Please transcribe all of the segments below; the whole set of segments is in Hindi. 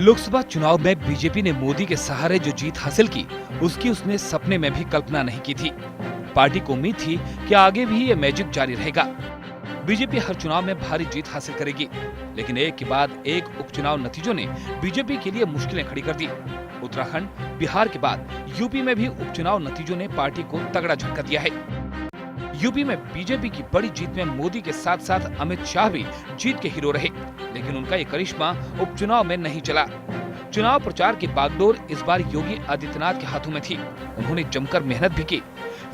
लोकसभा चुनाव में बीजेपी ने मोदी के सहारे जो जीत हासिल की, उसकी उसने सपने में भी कल्पना नहीं की थी। पार्टी को उम्मीद थी कि आगे भी ये मैजिक जारी रहेगा। बीजेपी हर चुनाव में भारी जीत हासिल करेगी, लेकिन एक के बाद एक उपचुनाव नतीजों ने बीजेपी के लिए मुश्किलें खड़ी कर दी। उत्तराखंड, बिहार के बाद यूपी में भी उपचुनाव नतीजों ने पार्टी को तगड़ा झटका दिया है। यूपी में बीजेपी की बड़ी जीत में मोदी के साथ साथ अमित शाह भी जीत के हीरो रहे, लेकिन उनका ये करिश्मा उपचुनाव में नहीं चला। चुनाव प्रचार की बागडोर इस बार योगी आदित्यनाथ के हाथों में थी। उन्होंने जमकर मेहनत भी की।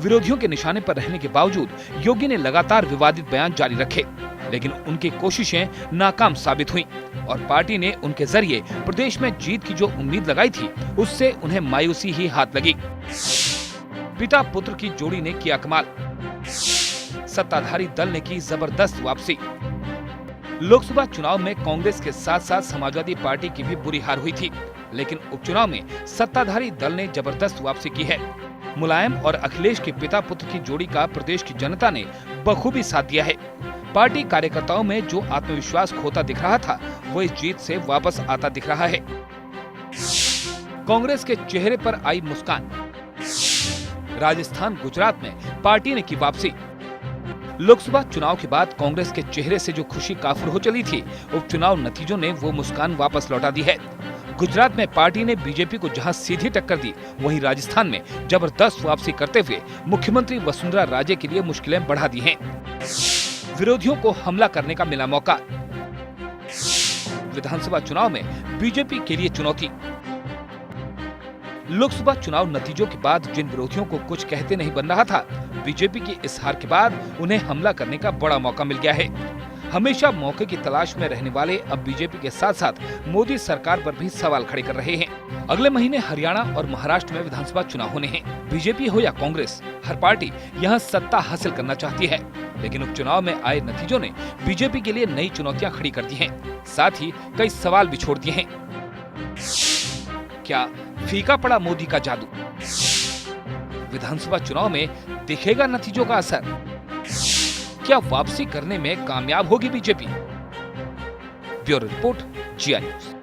विरोधियों के निशाने पर रहने के बावजूद योगी ने लगातार विवादित बयान जारी रखे, लेकिन उनकी कोशिशें नाकाम साबित हुईं और पार्टी ने उनके जरिए प्रदेश में जीत की जो उम्मीद लगाई थी, उससे उन्हें मायूसी ही हाथ लगी। पिता पुत्र की जोड़ी ने किया कमाल, सत्ताधारी दल ने की जबरदस्त वापसी। लोकसभा चुनाव में कांग्रेस के साथ साथ समाजवादी पार्टी की भी बुरी हार हुई थी, लेकिन उपचुनाव में सत्ताधारी दल ने जबरदस्त वापसी की है। मुलायम और अखिलेश के पिता पुत्र की जोड़ी का प्रदेश की जनता ने बखूबी साथ दिया है। पार्टी कार्यकर्ताओं में जो आत्मविश्वास खोता दिख रहा था, वो इस जीत से वापस आता दिख रहा है। कांग्रेस के चेहरे पर आई मुस्कान। राजस्थान, गुजरात में पार्टी ने की वापसी। लोकसभा चुनाव के बाद कांग्रेस के चेहरे से जो खुशी काफुर हो चली थी, उपचुनाव नतीजों ने वो मुस्कान वापस लौटा दी है। गुजरात में पार्टी ने बीजेपी को जहां सीधी टक्कर दी, वहीं राजस्थान में जबरदस्त वापसी करते हुए मुख्यमंत्री वसुंधरा राजे के लिए मुश्किलें बढ़ा दी हैं। विरोधियों को हमला करने का मिला मौका। विधानसभा चुनाव में बीजेपी के लिए चुनौती। लोकसभा चुनाव नतीजों के बाद जिन विरोधियों को कुछ कहते नहीं बन रहा था, बीजेपी की इस हार के बाद उन्हें हमला करने का बड़ा मौका मिल गया है। हमेशा मौके की तलाश में रहने वाले अब बीजेपी के साथ साथ मोदी सरकार पर भी सवाल खड़े कर रहे हैं। अगले महीने हरियाणा और महाराष्ट्र में विधानसभा चुनाव होने हैं। बीजेपी हो या कांग्रेस, हर पार्टी यहां सत्ता हासिल करना चाहती है, लेकिन उपचुनाव में आए नतीजों ने बीजेपी के लिए नई चुनौतियां खड़ी कर दी हैं, साथ ही कई सवाल भी छोड़ दिए हैं। क्या फीका पड़ा मोदी का जादू? विधानसभा चुनाव में दिखेगा नतीजों का असर? क्या वापसी करने में कामयाब होगी BJP? Bureau report, GI news.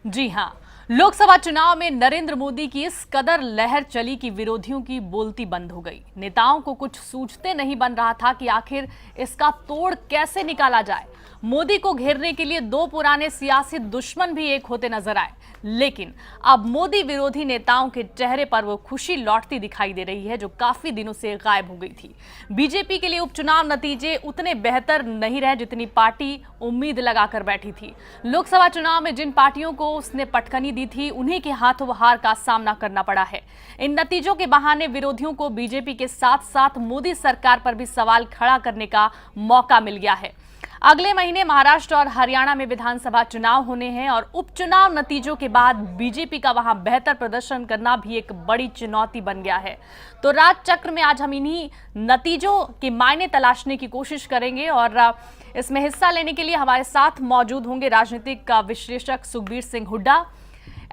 जी हाँ, लोकसभा चुनाव में नरेंद्र मोदी की इस कदर लहर चली कि विरोधियों की बोलती बंद हो गई। नेताओं को कुछ सूझते नहीं बन रहा था कि आखिर इसका तोड़ कैसे निकाला जाए। मोदी को घेरने के लिए दो पुराने सियासी दुश्मन भी एक होते नजर आए, लेकिन अब मोदी विरोधी नेताओं के चेहरे पर वो खुशी लौटती दिखाई दे रही है जो काफी दिनों से गायब हो गई थी। बीजेपी के लिए उपचुनाव नतीजे उतने बेहतर नहीं रहे जितनी पार्टी उम्मीद लगाकर बैठी थी। लोकसभा चुनाव में जिन पार्टियों को उसने पटखनी दी थी, उन्हीं के हाथों हार का सामना करना पड़ा है। इन नतीजों के बहाने विरोधियों को बीजेपी के साथ साथ मोदी सरकार पर भी सवाल खड़ा करने का मौका मिल गया है। अगले महीने महाराष्ट्र और हरियाणा में विधानसभा चुनाव होने हैं और उपचुनाव नतीजों के बाद बीजेपी का वहां बेहतर प्रदर्शन करना भी एक बड़ी चुनौती बन गया है। तो राजचक्र में आज हम इन्हीं नतीजों के मायने तलाशने की कोशिश करेंगे और इसमें हिस्सा लेने के लिए हमारे साथ मौजूद होंगे राजनीतिक विश्लेषक सुखबीर सिंह हुड्डा,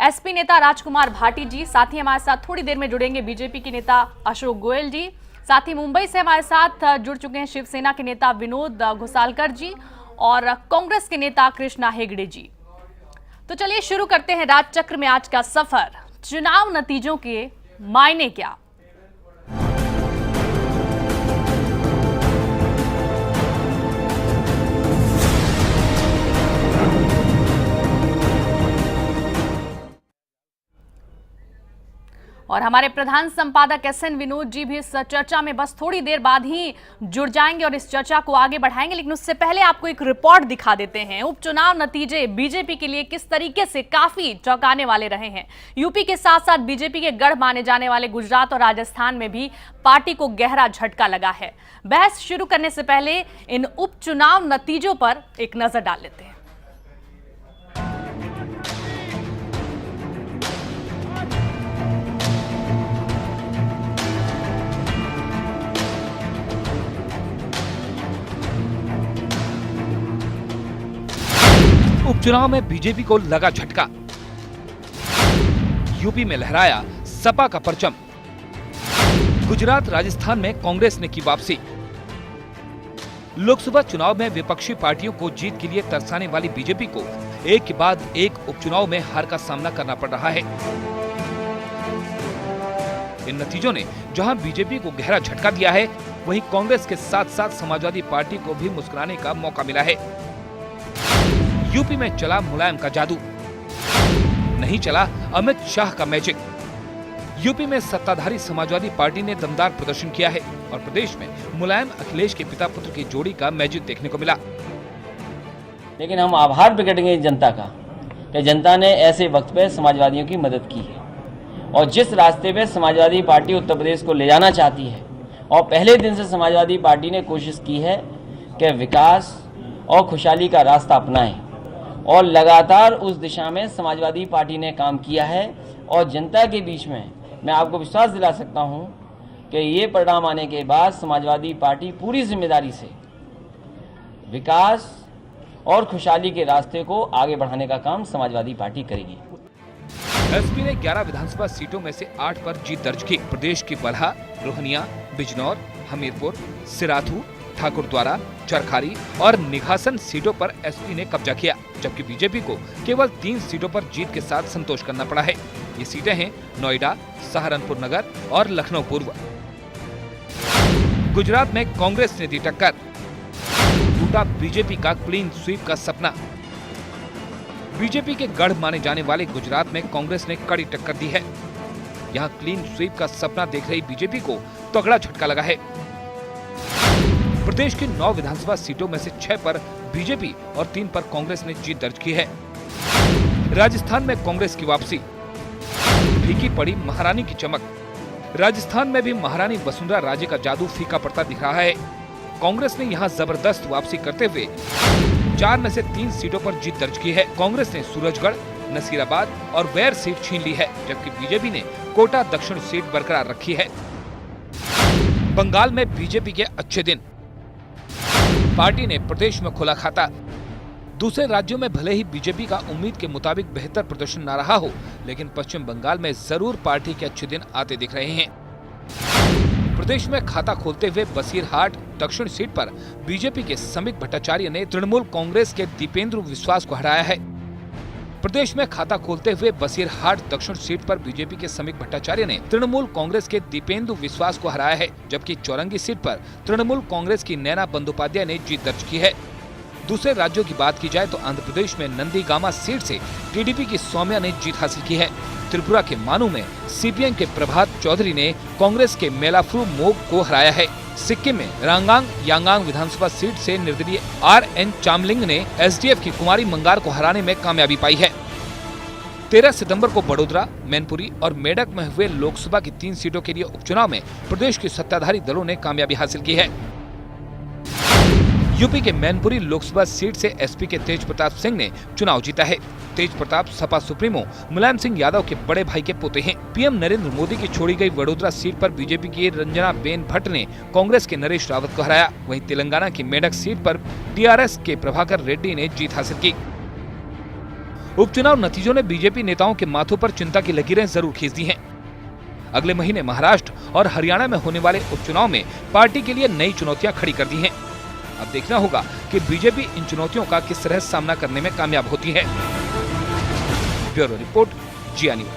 एसपी नेता राजकुमार भाटी जी, साथ ही हमारे साथ थोड़ी देर में जुड़ेंगे बीजेपी के नेता अशोक गोयल जी, साथ ही मुंबई से हमारे साथ जुड़ चुके हैं शिवसेना के नेता विनोद घोसालकर जी और कांग्रेस के नेता कृष्णा हेगड़े जी। तो चलिए शुरू करते हैं राजचक्र में आज का सफर। चुनाव नतीजों के मायने क्या? और हमारे प्रधान संपादक SN विनोद जी भी इस चर्चा में बस थोड़ी देर बाद ही जुड़ जाएंगे और इस चर्चा को आगे बढ़ाएंगे, लेकिन उससे पहले आपको एक रिपोर्ट दिखा देते हैं। उपचुनाव नतीजे बीजेपी के लिए किस तरीके से काफी चौंकाने वाले रहे हैं। यूपी के साथ साथ बीजेपी के गढ़ माने जाने वाले गुजरात और राजस्थान में भी पार्टी को गहरा झटका लगा है। बहस शुरू करने से पहले इन उपचुनाव नतीजों पर एक नजर डाल लेते हैं। उपचुनाव में बीजेपी को लगा झटका। यूपी में लहराया सपा का परचम। गुजरात, राजस्थान में कांग्रेस ने की वापसी। लोकसभा चुनाव में विपक्षी पार्टियों को जीत के लिए तरसाने वाली बीजेपी को एक के बाद एक उपचुनाव में हार का सामना करना पड़ रहा है। इन नतीजों ने जहां बीजेपी को गहरा झटका दिया है, वहीं कांग्रेस के साथ साथ समाजवादी पार्टी को भी मुस्कुराने का मौका मिला है। यूपी में चला मुलायम का जादू, नहीं चला अमित शाह का मैजिक। यूपी में सत्ताधारी समाजवादी पार्टी ने दमदार प्रदर्शन किया है और प्रदेश में मुलायम अखिलेश के पिता पुत्र की जोड़ी का मैजिक देखने को मिला। लेकिन हम आभार प्रकटेंगे जनता का कि जनता ने ऐसे वक्त पे समाजवादियों की मदद की है और जिस रास्ते पे समाजवादी पार्टी उत्तर प्रदेश को ले जाना चाहती है और पहले दिन से समाजवादी पार्टी ने कोशिश की है कि विकास और खुशहाली का रास्ता अपनाएं और लगातार उस दिशा में समाजवादी पार्टी ने काम किया है और जनता के बीच में मैं आपको विश्वास दिला सकता हूं कि ये परिणाम आने के बाद समाजवादी पार्टी पूरी जिम्मेदारी से विकास और खुशहाली के रास्ते को आगे बढ़ाने का काम समाजवादी पार्टी करेगी। एसपी ने 11 विधानसभा सीटों में से 8 पर जीत दर्ज की। प्रदेश की बल्हा, रोहनिया, बिजनौर, हमीरपुर, सिराथू, ठाकुरद्वारा, चरखारी और निघासन सीटों पर एसपी ने कब्जा किया, जबकि बीजेपी को केवल 3 सीटों पर जीत के साथ संतोष करना पड़ा है। ये सीटें हैं नोएडा, सहारनपुर नगर और लखनऊ पूर्व। गुजरात में कांग्रेस ने दी टक्कर, टूटा बीजेपी का क्लीन स्वीप का सपना। बीजेपी के गढ़ माने जाने वाले गुजरात में कांग्रेस ने कड़ी टक्कर दी है। यहां क्लीन स्वीप का सपना देख रही बीजेपी को तगड़ा झटका लगा है। प्रदेश की 9 विधानसभा सीटों में से 6 पर बीजेपी और 3 पर कांग्रेस ने जीत दर्ज की है। राजस्थान में कांग्रेस की वापसी, फीकी पड़ी महारानी की चमक। राजस्थान में भी महारानी वसुंधरा राजे का जादू फीका पड़ता दिख रहा है। कांग्रेस ने यहां जबरदस्त वापसी करते हुए 4 में से 3 सीटों पर जीत दर्ज की है। कांग्रेस ने सूरजगढ़, नसीराबाद और वैर सीट छीन ली है, जबकि बीजेपी ने कोटा दक्षिण सीट बरकरार रखी है। बंगाल में बीजेपी के अच्छे दिन, पार्टी ने प्रदेश में खोला खाता। दूसरे राज्यों में भले ही बीजेपी का उम्मीद के मुताबिक बेहतर प्रदर्शन न रहा हो, लेकिन पश्चिम बंगाल में जरूर पार्टी के अच्छे दिन आते दिख रहे हैं। प्रदेश में खाता खोलते हुए बसीरहाट दक्षिण सीट पर बीजेपी के समीक भट्टाचार्य ने तृणमूल कांग्रेस के दीपेंद्र विश्वास को हराया है। प्रदेश में खाता खोलते हुए बसीरहाट दक्षिण सीट पर बीजेपी के समीक भट्टाचार्य ने तृणमूल कांग्रेस के दीपेंद्र विश्वास को हराया है, जबकि चौरंगी सीट पर तृणमूल कांग्रेस की नैना बंदोपाध्याय ने जीत दर्ज की है। दूसरे राज्यों की बात की जाए तो आंध्र प्रदेश में नंदीगामा सीट से टीडीपी की सौम्या ने जीत हासिल की है। त्रिपुरा के मानू में सीपीएम के प्रभात चौधरी ने कांग्रेस के मेलाफ्रू मोग को हराया है। सिक्किम में रांगांग यांगांग विधानसभा सीट से निर्दलीय आरएन चामलिंग ने एसडीएफ की कुमारी मंगार को हराने में कामयाबी पाई है। 13 सितंबर को बड़ोदरा, मैनपुरी और मेडक में हुए लोकसभा की 3 सीटों के लिए उपचुनाव में प्रदेश के सत्ताधारी दलों ने कामयाबी हासिल की है। यूपी के मैनपुरी लोकसभा सीट से एसपी के तेज प्रताप सिंह ने चुनाव जीता है। तेज प्रताप सपा सुप्रीमो मुलायम सिंह यादव के बड़े भाई के पोते हैं। पीएम नरेंद्र मोदी की छोड़ी गई वडोदरा सीट पर बीजेपी की रंजना बेन भट्ट ने कांग्रेस के नरेश रावत को हराया। वहीं तेलंगाना की मेडक सीट पर टीआरएस के प्रभाकर रेड्डी ने जीत हासिल की। उपचुनाव नतीजों ने बीजेपी नेताओं के माथों पर चिंता की लकीरें जरूर खींच दी हैं। अगले महीने महाराष्ट्र और हरियाणा में होने वाले उपचुनाव में पार्टी के लिए नई चुनौतियां खड़ी कर दी हैं। अब देखना होगा कि बीजेपी इन चुनौतियों का किस तरह सामना करने में कामयाब होती है। ब्यूरो रिपोर्ट, जिया न्यूज।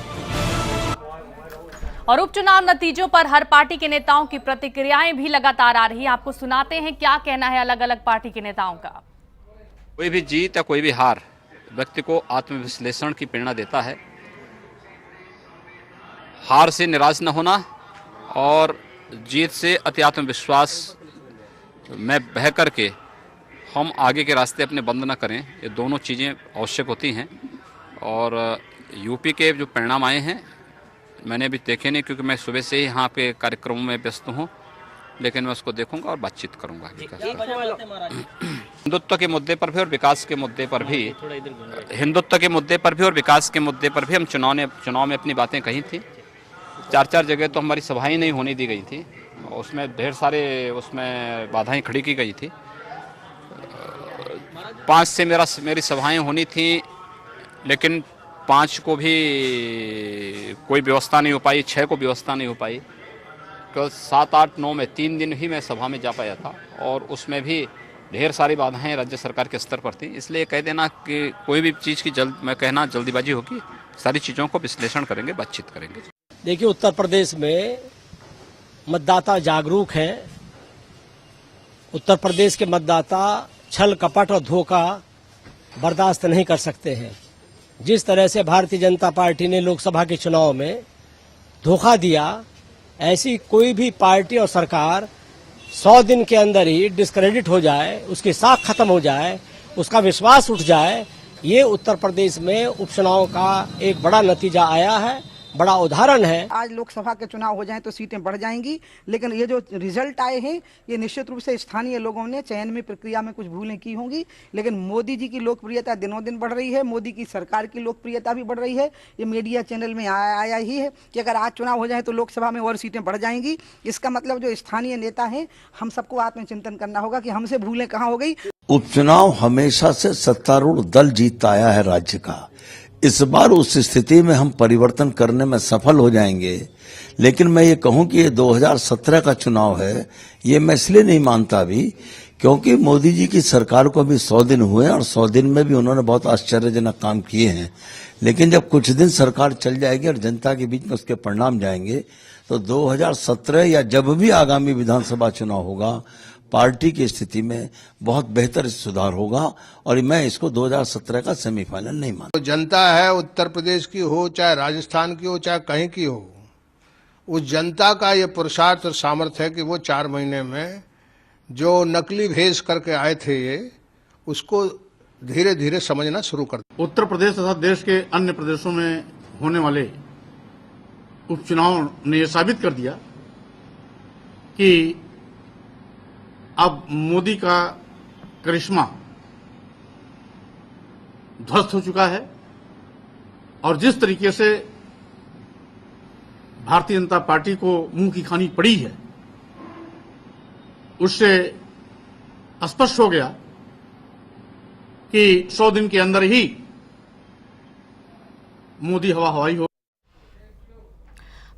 और उपचुनाव नतीजों पर हर पार्टी के नेताओं की प्रतिक्रियाएं भी लगातार आ रही है। आपको सुनाते हैं क्या कहना है अलग अलग पार्टी के नेताओं का। कोई भी जीत या कोई भी हार व्यक्ति को आत्मविश्लेषण की प्रेरणा देता है। हार से निराश न होना और जीत से अति आत्मविश्वास में बह करके हम आगे के रास्ते अपने बंद न करें, ये दोनों चीज़ें आवश्यक होती हैं। और यूपी के जो परिणाम आए हैं मैंने अभी देखे नहीं, क्योंकि मैं सुबह से ही यहाँ पे कार्यक्रमों में व्यस्त हूँ, लेकिन मैं उसको देखूंगा और बातचीत करूंगा। हिंदुत्व के मुद्दे पर भी और विकास के मुद्दे पर भी, हिंदुत्व के मुद्दे पर भी और विकास के मुद्दे पर भी हम चुनाव में अपनी बातें कही थी। 4 जगह तो हमारी सभाएं नहीं होने दी गई थी, उसमें ढेर सारे उसमें बाधाएं खड़ी की गई थी। 5 से मेरी सभाएं होनी थी, लेकिन 5 को भी कोई व्यवस्था नहीं हो पाई, 6 को व्यवस्था नहीं हो पाई। कल 7, 8, 9 में 3 दिन ही मैं सभा में जा पाया था और उसमें भी ढेर सारी बाधाएं राज्य सरकार के स्तर पर थी। इसलिए कह देना कि कोई भी चीज़ की मैं कहना जल्दीबाजी होगी। सारी चीज़ों को विश्लेषण करेंगे, बातचीत करेंगे। देखिए, उत्तर प्रदेश में मतदाता जागरूक हैं। उत्तर प्रदेश के मतदाता छल कपट और धोखा बर्दाश्त नहीं कर सकते हैं। जिस तरह से भारतीय जनता पार्टी ने लोकसभा के चुनाव में धोखा दिया, ऐसी कोई भी पार्टी और सरकार 100 दिन के अंदर ही डिस्क्रेडिट हो जाए, उसकी साख खत्म हो जाए, उसका विश्वास उठ जाए, ये उत्तर प्रदेश में उपचुनाव का एक बड़ा नतीजा आया है, बड़ा उदाहरण है। आज लोकसभा के चुनाव हो जाएं तो सीटें बढ़ जाएंगी, लेकिन ये जो रिजल्ट आए हैं ये निश्चित रूप से स्थानीय लोगों ने चयन में प्रक्रिया में कुछ भूलें की होंगी, लेकिन मोदी जी की लोकप्रियता दिनों दिन बढ़ रही है, मोदी की सरकार की लोकप्रियता भी बढ़ रही है। ये मीडिया चैनल में आया ही है कि अगर आज चुनाव हो जाए तो लोकसभा में और सीटें बढ़ जाएंगी। इसका मतलब जो स्थानीय नेता हैं, हम सबको आत्मचिंतन करना होगा कि हमसे भूलें कहाँ हो गई। उपचुनाव हमेशा से सत्तारूढ़ दल जीतता आया है राज्य का। इस बार उस स्थिति में हम परिवर्तन करने में सफल हो जाएंगे, लेकिन मैं ये कहूं कि ये 2017 का चुनाव है, ये मैं इसलिए नहीं मानता अभी क्योंकि मोदी जी की सरकार को अभी 100 दिन हुए और 100 दिन में भी उन्होंने बहुत आश्चर्यजनक काम किए हैं। लेकिन जब कुछ दिन सरकार चल जाएगी और जनता के बीच में उसके परिणाम जाएंगे तो 2017 या जब भी आगामी विधानसभा चुनाव होगा, पार्टी की स्थिति में बहुत बेहतर सुधार होगा और मैं इसको 2017 का सेमीफाइनल नहीं मानता। तो जनता है उत्तर प्रदेश की हो, चाहे राजस्थान की हो, चाहे कहीं की हो, उस जनता का ये पुरुषार्थ और सामर्थ्य है कि वो 4 महीने में जो नकली भेष करके आए थे ये उसको धीरे धीरे समझना शुरू कर। उत्तर प्रदेश तथा देश के अन्य प्रदेशों में होने वाले उपचुनाव ने यह साबित कर दिया कि अब मोदी का करिश्मा ध्वस्त हो चुका है और जिस तरीके से भारतीय जनता पार्टी को मुंह की खानी पड़ी है, उससे स्पष्ट हो गया कि 100 दिन के अंदर ही मोदी हवा हवाई हो।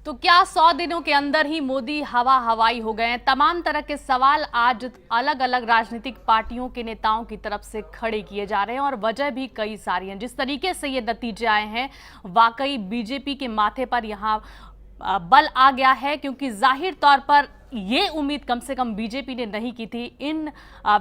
तो क्या 100 दिनों के अंदर ही मोदी हवा हवाई हो गए? तमाम तरह के सवाल आज अलग अलग राजनीतिक पार्टियों के नेताओं की तरफ से खड़े किए जा रहे हैं और वजह भी कई सारी हैं। जिस तरीके से ये नतीजे आए हैं, वाकई बीजेपी के माथे पर यहाँ बल आ गया है, क्योंकि जाहिर तौर पर ये उम्मीद कम से कम बीजेपी ने नहीं की थी इन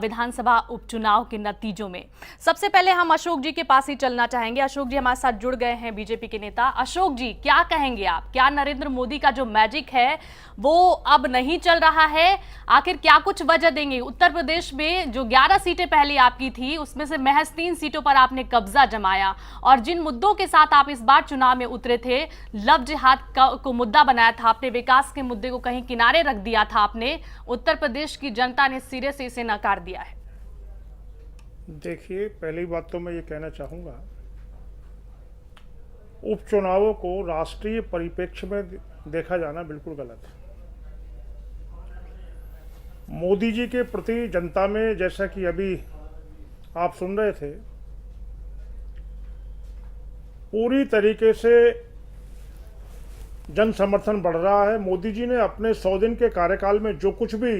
विधानसभा उपचुनाव के नतीजों में। सबसे पहले हम अशोक जी के पास ही चलना चाहेंगे। अशोक जी हमारे साथ जुड़ गए हैं, बीजेपी के नेता। अशोक जी, क्या कहेंगे आप? क्या नरेंद्र मोदी का जो मैजिक है वो अब नहीं चल रहा है? आखिर क्या कुछ वजह देंगे? उत्तर प्रदेश में जो 11 सीटें पहले आपकी थी उसमें से महज 3 सीटों पर आपने कब्जा जमाया और जिन मुद्दों के साथ आप इस बार चुनाव में उतरे थे, लव जिहाद को मुद्दा बनाया था आपने, विकास के मुद्दे को कहीं किनारे रख दिया था आपने, उत्तर प्रदेश की जनता ने सिरे से इसे नकार दिया है। देखिए, पहली बात तो मैं ये कहना चाहूंगा, उपचुनावों को राष्ट्रीय परिप्रेक्ष्य में देखा जाना बिल्कुल गलत है। मोदी जी के प्रति जनता में, जैसा कि अभी आप सुन रहे थे, पूरी तरीके से जन समर्थन बढ़ रहा है। मोदी जी ने अपने 100 दिन के कार्यकाल में जो कुछ भी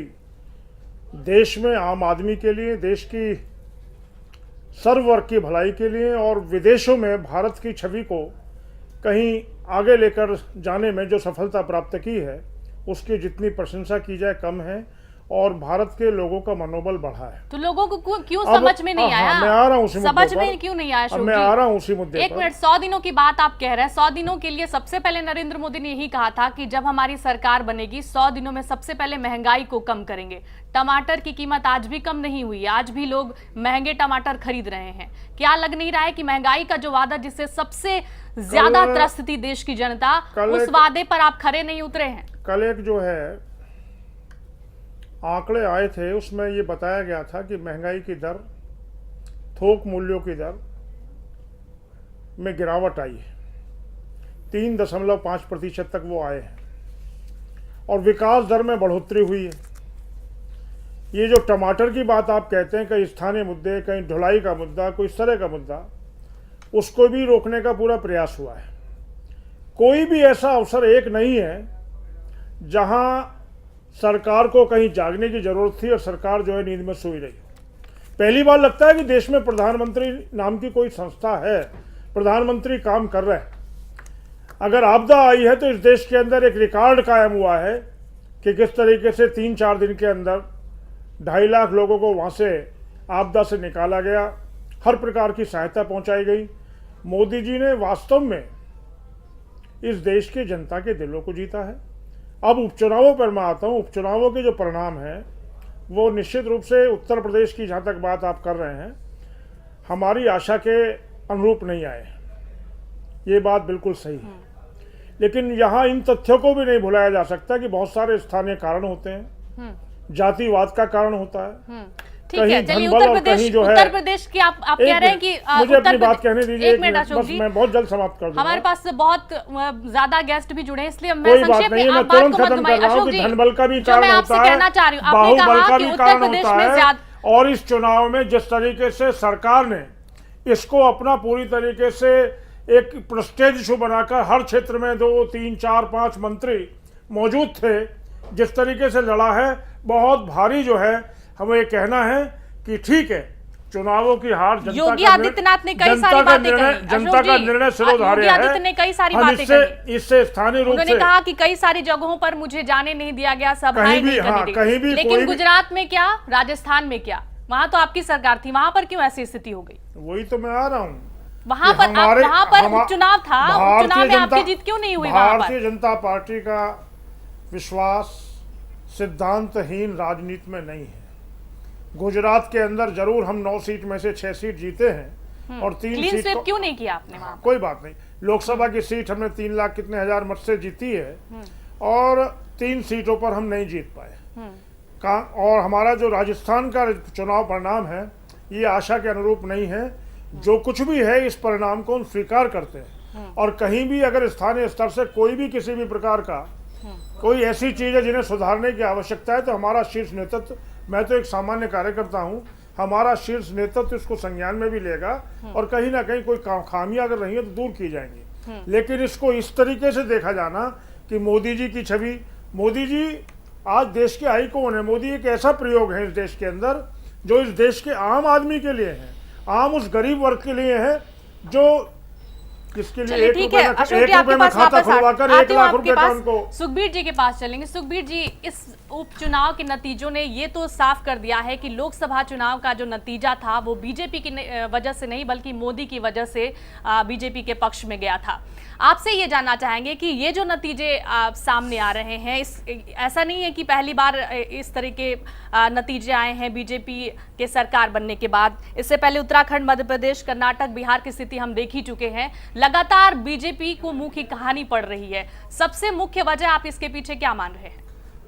देश में आम आदमी के लिए, देश की सर्व वर्ग की भलाई के लिए और विदेशों में भारत की छवि को कहीं आगे लेकर जाने में जो सफलता प्राप्त की है, उसकी जितनी प्रशंसा की जाए कम है और भारत के लोगों का मनोबल बढ़ा है। तो लोगों को क्यों समझ में नहीं आया? मैं आ रहा हूं उसी मुद्दे पर। समझ में क्यों नहीं आया? मैं आ रहा हूं उसी मुद्दे पर। एक मिनट, 100 दिनों की बात आप कह रहे हैं। 100 दिनों के लिए सबसे पहले नरेंद्र मोदी ने यही कहा था कि जब हमारी सरकार बनेगी 100 दिनों में सबसे पहले महंगाई को कम करेंगे। टमाटर की कीमत आज भी कम नहीं हुई, आज भी लोग महंगे टमाटर खरीद रहे हैं। क्या लग नहीं रहा है कि महंगाई का जो वादा जिससे सबसे ज्यादा त्रस्त थी देश की जनता, उस वादे पर आप खरे नहीं उतरे हैं? कल एक जो है आंकड़े आए थे, उसमें ये बताया गया था कि महंगाई की दर, थोक मूल्यों की दर में गिरावट आई है, 3.5% तक वो आए हैं और विकास दर में बढ़ोतरी हुई है। ये जो टमाटर की बात आप कहते हैं, कहीं स्थानीय मुद्दे, कहीं ढुलाई का मुद्दा, कोई इस तरह का मुद्दा, उसको भी रोकने का पूरा प्रयास हुआ है। कोई भी ऐसा अवसर एक नहीं है जहां सरकार को कहीं जागने की जरूरत थी और सरकार जो है नींद में सोई रही। पहली बार लगता है कि देश में प्रधानमंत्री नाम की कोई संस्था है, प्रधानमंत्री काम कर रहे हैं। अगर आपदा आई है तो इस देश के अंदर एक रिकॉर्ड कायम हुआ है कि किस तरीके से 3-4 दिन के अंदर 2.5 लाख लोगों को वहाँ से आपदा से निकाला गया, हर प्रकार की सहायता पहुँचाई गई। मोदी जी ने वास्तव में इस देश की जनता के दिलों को जीता है। अब उपचुनावों पर मैं आता हूँ। उपचुनावों के जो परिणाम हैं वो निश्चित रूप से उत्तर प्रदेश की जहाँ तक बात आप कर रहे हैं, हमारी आशा के अनुरूप नहीं आए, ये बात बिल्कुल सही है। लेकिन यहाँ इन तथ्यों को भी नहीं भुलाया जा सकता कि बहुत सारे स्थानीय कारण होते हैं, जातिवाद का कारण होता है, ठीक है। चलिए उत्तर प्रदेश की आप कह रहे हैं कि मुझे अपनी बात कहने दीजिए, एक मिनट अशोक जी, मैं बहुत जल्द समाप्त कर दूंगा। हमारे पास बहुत ज्यादा गेस्ट भी जुड़े हैं, इसलिए मैं संक्षेप में आप बात को मत घुमाइए। अशोक जी, धनबल का भी जो कारण मैं होता आपसे है, कहना चाह रही हूँ, आपने कहा कि उत्तर प्रदेश में ज्यादा, और इस चुनाव में जिस तरीके से सरकार ने इसको अपना पूरी तरीके से एक प्रेस्टीज इशू बनाकर हर क्षेत्र में 2, 3, 4, 5 मंत्री मौजूद थे, जिस तरीके से लड़ा है, बहुत भारी जो है हमें ये कहना है कि ठीक है, चुनावों की हार जनता योगी आदित्यनाथ ने कई सारी बातें कही, जनता का निर्णय सिरोधार्य है। योगी आदित्य ने कई सारी बातें कही, इससे स्थानीय रूप से उन्होंने कहा कि कई सारी जगहों पर मुझे जाने नहीं दिया गया, सभाएं नहीं करने दी। लेकिन गुजरात में क्या, राजस्थान में क्या, वहां तो आपकी सरकार थी, वहां पर क्यों ऐसी स्थिति हो गई? वही तो मैं आ रहा हूँ। वहां पर उपचुनाव था, उपचुनाव में आपकी जीत क्यों नहीं हुई? भारतीय जनता पार्टी का विश्वास सिद्धांतहीन राजनीति में नहीं है। गुजरात के अंदर जरूर हम 9 सीट में से 6 सीट जीते हैं और 3 क्लीन सीट स्वीप क्यों नहीं किया आपने वहां? कोई बात नहीं, लोकसभा की सीट हमने 3 लाख कितने हजार मत से जीती है और 3 सीटों पर हम नहीं जीत पाए। और हमारा जो राजस्थान का चुनाव परिणाम है ये आशा के अनुरूप नहीं है। जो कुछ भी है इस परिणाम को हम स्वीकार करते हैं और कहीं भी अगर स्थानीय स्तर से कोई भी किसी भी प्रकार का कोई ऐसी चीज है जिन्हें सुधारने की आवश्यकता है तो हमारा शीर्ष नेतृत्व, मैं तो एक सामान्य कार्यकर्ता हूं, हमारा शीर्ष नेतृत्व इसको संज्ञान में भी लेगा और कहीं ना कहीं कोई खामियां अगर रही है तो दूर की जाएंगी। लेकिन इसको इस तरीके से देखा जाना कि मोदी जी की छवि, मोदी जी आज देश के आइकॉन है। मोदी एक ऐसा प्रयोग है इस देश के अंदर जो इस देश के आम आदमी के लिए है, आम उस गरीब वर्ग के लिए है जो किसके लिए 1 रुपए में खाता खुलवाकर 1 लाख रुपए का उनको। सुखबीर जी के पास चलेंगे। सुखबीर जी, इस उपचुनाव के नतीजों ने ये तो साफ कर दिया है कि लोकसभा चुनाव का जो नतीजा था वो बीजेपी की वजह से नहीं बल्कि मोदी की वजह से बीजेपी के पक्ष में गया था। आपसे ये जानना चाहेंगे कि ये जो नतीजे सामने आ रहे हैं, ऐसा नहीं है कि पहली बार इस तरह के नतीजे आए हैं बीजेपी के सरकार बनने के बाद। इससे पहले उत्तराखंड, मध्य प्रदेश, कर्नाटक, बिहार की स्थिति हम देख ही चुके हैं। लगातार बीजेपी को मुंह की कहानी पड़ रही है। सबसे मुख्य वजह आप इसके पीछे क्या मान रहे हैं?